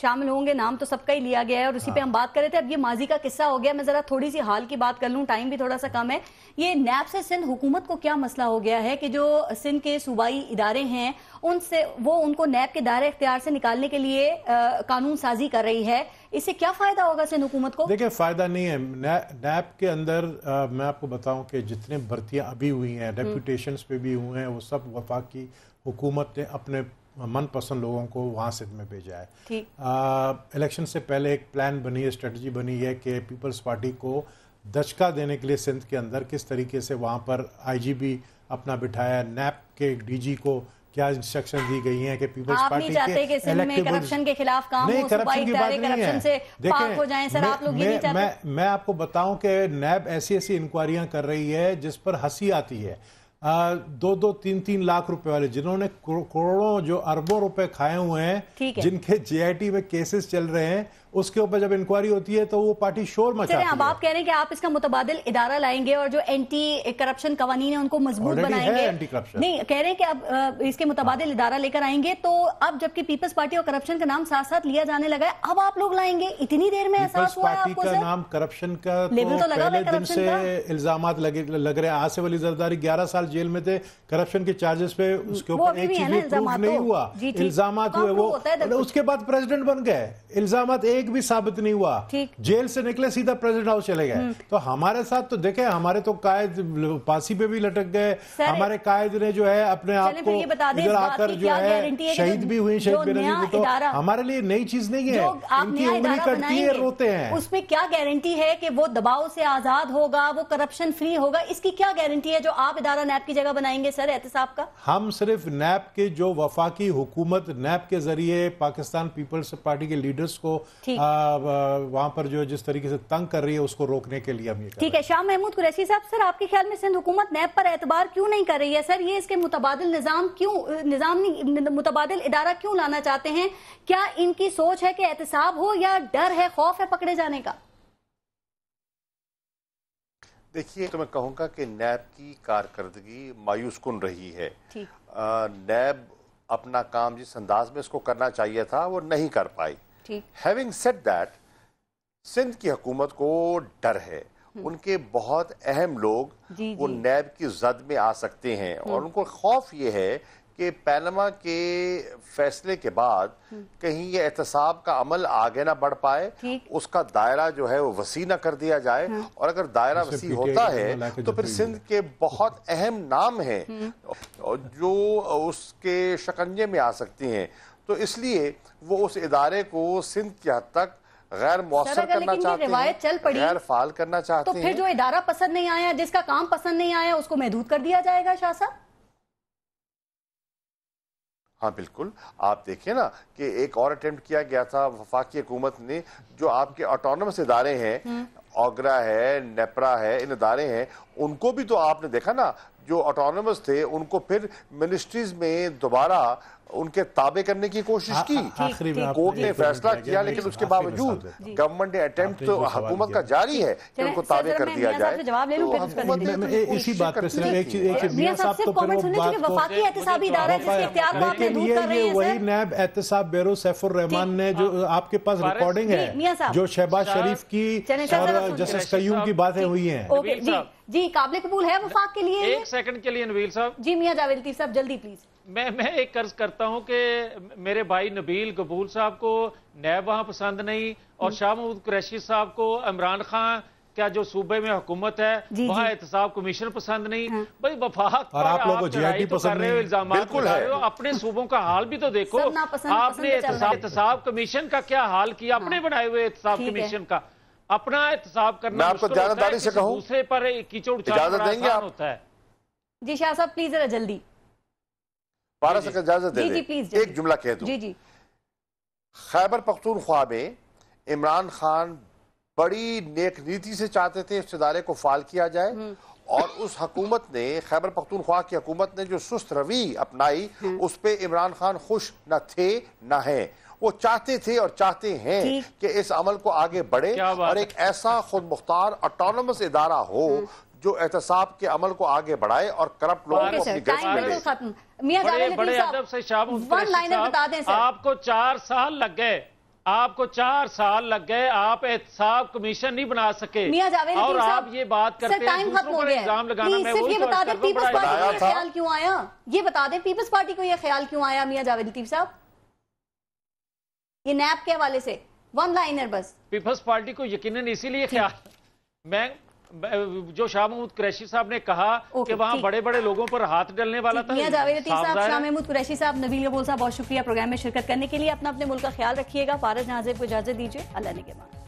شامل ہوں گے نام تو سب کا ہی لیا گیا ہے، اور اسی پہ ہم بات کر رہے تھے۔ اب یہ ماضی کا قصہ ہو گیا، میں ذرا تھوڑی سی حال کی بات کر لوں، ٹائم بھی تھوڑا سا کم ہے۔ یہ نیب سے سندھ حکومت کو کیا مسئلہ ہو گیا ہے کہ جو سندھ کے صوبائی ادارے ہیں ان کو نیب کے دائرے اختیار سے نکالنے کے لیے قانون سازی کر رہی ہے، اس سے کیا فائدہ ہوگا سندھ حکومت کو؟ دیکھیں فائدہ نہیں ہے۔ نیب کے اندر میں آپ کو بتاؤں کہ جتنے بھرتیاں ابھی ہوئی ہیں، ڈیپوٹیشنز پہ بھی ہوئے ہیں، وہ سب وفاق کی حکومت نے اپنے मन पसंद लोगों को वहाँ सिंध में भेजा है। ठीक। इलेक्शन से पहले एक प्लान बनी है, स्ट्रेटजी बनी है कि पीपल्स पार्टी को दचका देने के लिए सिंध के अंदर किस तरीके से वहाँ पर आईजीबी अपना बिठाया, नैप के डीजी को क्या इंस्ट्रक्शन दी गई हैं कि पीपल्स पार्टी के सिंध में करप्शन के खिलाफ काम हो, करप्शन की बात नहीं है, से पाक हो जाएं, सर आप लोग ये नहीं चाहते? मैं आपको बताऊं कि नैब ऐसी इंक्वायरियां कर रही है जिस पर हंसी आती है। 2-2, 3-3 लाख रुपए वाले जिन्होंने करोड़ों जो अरबों रुपए खाए हुए हैं, जिनके जेआईटी में केसेस चल रहे हैं, उसके ऊपर जब इंक्वायरी होती है तो वो पार्टी शोर मचाती है। अब आप कह रहे हैं कि आप इसका मुतबादिल इदारा लाएंगे और जो एंटी करप्शन कवानीन है उनको मजबूत बनाएंगे। एंटी करप्शन नहीं, कह रहे हैं कि अब इसके मुतबादिल इदारा लेकर आएंगे, तो अब जबकि पीपल्स पार्टी और करप्शन का नाम साथ साथ लिया जाने लगा है, अब आप लोग लाएंगे? इतनी देर में एहसास हुआ आपको? का नाम करप्शन का तो पहले दिन से इल्जाम लग रहे हैं। आसिफ अली जरदारी 11 साल जेल में थे करप्शन के चार्जेस पे, उसके ऊपर एक चीज भी प्रूफ नहीं हुआ, इल्जाम हुए, वो उसके बाद प्रेसिडेंट बन गए, इल्जाम एक भी साबित नहीं हुआ, जेल से निकले सीधा प्रेसिडेंट हाउस चले गए। तो हमारे साथ तो देखें, हमारे तो कायद फांसी पे भी लटक गए, हमारे कायद ने जो है अपने आप को इधर आकर जो है शहीद भी हुई, शहीद बेनजीर भी, तो हमारे लिए नई चीज नहीं है। इनकी उंगली कटती है, रोते हैं। उसमें क्या गारंटी है कि वो दबाव से आजाद होगा, वो करप्शन फ्री होगा? इसकी क्या गारंटी है जो आप इदारा नैब की जगह बनाएंगे सर एहतसाब का? हम सिर्फ नैब के जो वफाकी हुकूमत नैब के जरिए पाकिस्तान पीपल्स पार्टी के लीडर्स को वहां पर जो जिस तरीके से तंग कर रही है उसको रोकने के लिए हम ये ठीक है। शाह महमूद कुरैशी साहब, सर आपके ख्याल में सिंध हुकूमत नैब पर एतबार क्यों नहीं कर रही है? सर ये इसके मुतबादिल मुतबादिल इदारा क्यों लाना चाहते हैं? क्या इनकी सोच है कि एहतसाब हो या डर है, खौफ है पकड़े जाने का? देखिए, तो मैं कहूँगा कि नैब की कारकर्दगी मायूस कुन रही है। नैब अपना काम जिस अंदाज में इसको करना चाहिए था वो नहीं कर पाई। हैविंग सेड दैट, सिंध की हुकूमत को डर है, उनके बहुत अहम लोग वो नैब की जद में आ सकते हैं और उनको खौफ ये है कि पैनमा के फैसले के बाद कहीं ये एहतसाब का अमल आगे ना बढ़ पाए, उसका दायरा जो है वो वसी ना कर दिया जाए, और अगर दायरा वसी होता है तो फिर सिंध के बहुत अहम नाम हैं जो उसके शिकंजे में आ सकती हैं। तो इसलिए वो उस इदारे को सिंध की हद तक गैर मौसर करना चाहते हैं, गैर फाल करना चाहते हैं। तो फिर जो इदारा पसंद नहीं आया, जिसका काम पसंद नहीं आया, उसको महदूद कर दिया जाएगा शाह साहब? हाँ बिल्कुल, आप देखिए ना कि एक और अटेम्प्ट किया गया था वफाकी हुकूमत ने, जो आपके ऑटोनमस इदारे हैं, ओगरा है, नेपरा है, इन इदारे हैं, उनको भी तो आपने देखा ना, जो ऑटोनमस थे उनको फिर मिनिस्ट्रीज में दोबारा उनके ताबे करने की कोशिश की। कोर्ट ने फैसला किया, लेकिन उसके बावजूद गवर्नमेंट ने अटेम्प्ट तो हुकूमत का जारी है कि उनको ताबे कर दिया जाए। इसी बात पे सिर्फ एक चीज, मियां साहब तो फिर ये वही नैब एहतसाब ब्यूरो सैफुर रहमान ने, जो आपके पास रिकॉर्डिंग है, जो शहबाज शरीफ की और जस्टिस कयूम की बातें हुई हैं। जी, काबिल कबूल है वफाक के लिए? एक सेकंड के लिए नबील साहब। जी मियां जावेद लतीफ साहब, जल्दी प्लीज। मैं एक कर्ज करता हूं कि मेरे भाई नबील कबूल साहब को नैब वहां पसंद नहीं, और शाह महमूद कुरैशी साहब को इमरान खान क्या जो सूबे में हुकूमत है वहां एहतसाब कमीशन पसंद नहीं। भाई वफाक और आप लोगों को जीआईटी पसंद नहीं, इल्जाम लगा रहे हो, अपने सूबों का हाल भी तो देखो। आपने एहतसाब कमीशन का क्या हाल किया, अपने बनाए हुए एहतसाब कमीशन का? अपना एहतसाब करना मैं आपको जानकारी से कहूं, दूसरे पर कीचड़ इजाजत देंगे आप? होता है। जी शाह साहब प्लीज जरा जल्दी 12 सेकंड इजाजत दे दें, एक जुमला कह दूं। जी। खैबर पख्तूनख्वा में इमरान खान बड़ी नेक नीति से चाहते थे इस इदारे को फाल किया जाए, और उस हुकूमत ने, खैबर पख्तूनख्वा की हुकूमत ने जो सुस्त रवि अपनाई, उस पे इमरान खान खुश न थे न हैं। वो चाहते थे और चाहते हैं कि इस अमल को आगे बढ़े और एक ऐसा खुद मुख्तार ऑटोनमस इदारा हो जो एहतसाब के अमल को आगे बढ़ाए और करप्ट लोगों को अपनी गश्त में ले। बड़े अदब से आपको 4 साल लग गए, आपको 4 साल लग गए, आप एहतसाब कमीशन नहीं बना सके, और आप ये बात करते हैं दूसरों पर इल्जाम लगाना। मैं सिर्फ ये बता दें पीपल्स पार्टी को ये ख्याल क्यों आया, ये बता दें पीपल्स पार्टी को ये ख्याल क्यों आया मियां जावेद लतीफ साहब, ये नैब के हवाले से वन लाइनर बस? पीपल्स पार्टी को यकीनन इसीलिए ख्याल, جو शाह महमूद कुरैशी साहब ने कहा कि वहाँ बड़े बड़े लोगों पर हाथ डलने वाला था। मियां जावेद लतीफ साहब, शाह महमूद कुरैशी साहब, नबील कबूल साहब, बहुत शुक्रिया प्रोग्राम में शिरकत करने के लिए। अपना अपने मुल्क का ख्याल रखिएगा। पारस जहां को इजाजत दीजिए। अल्लाह ने के बाद।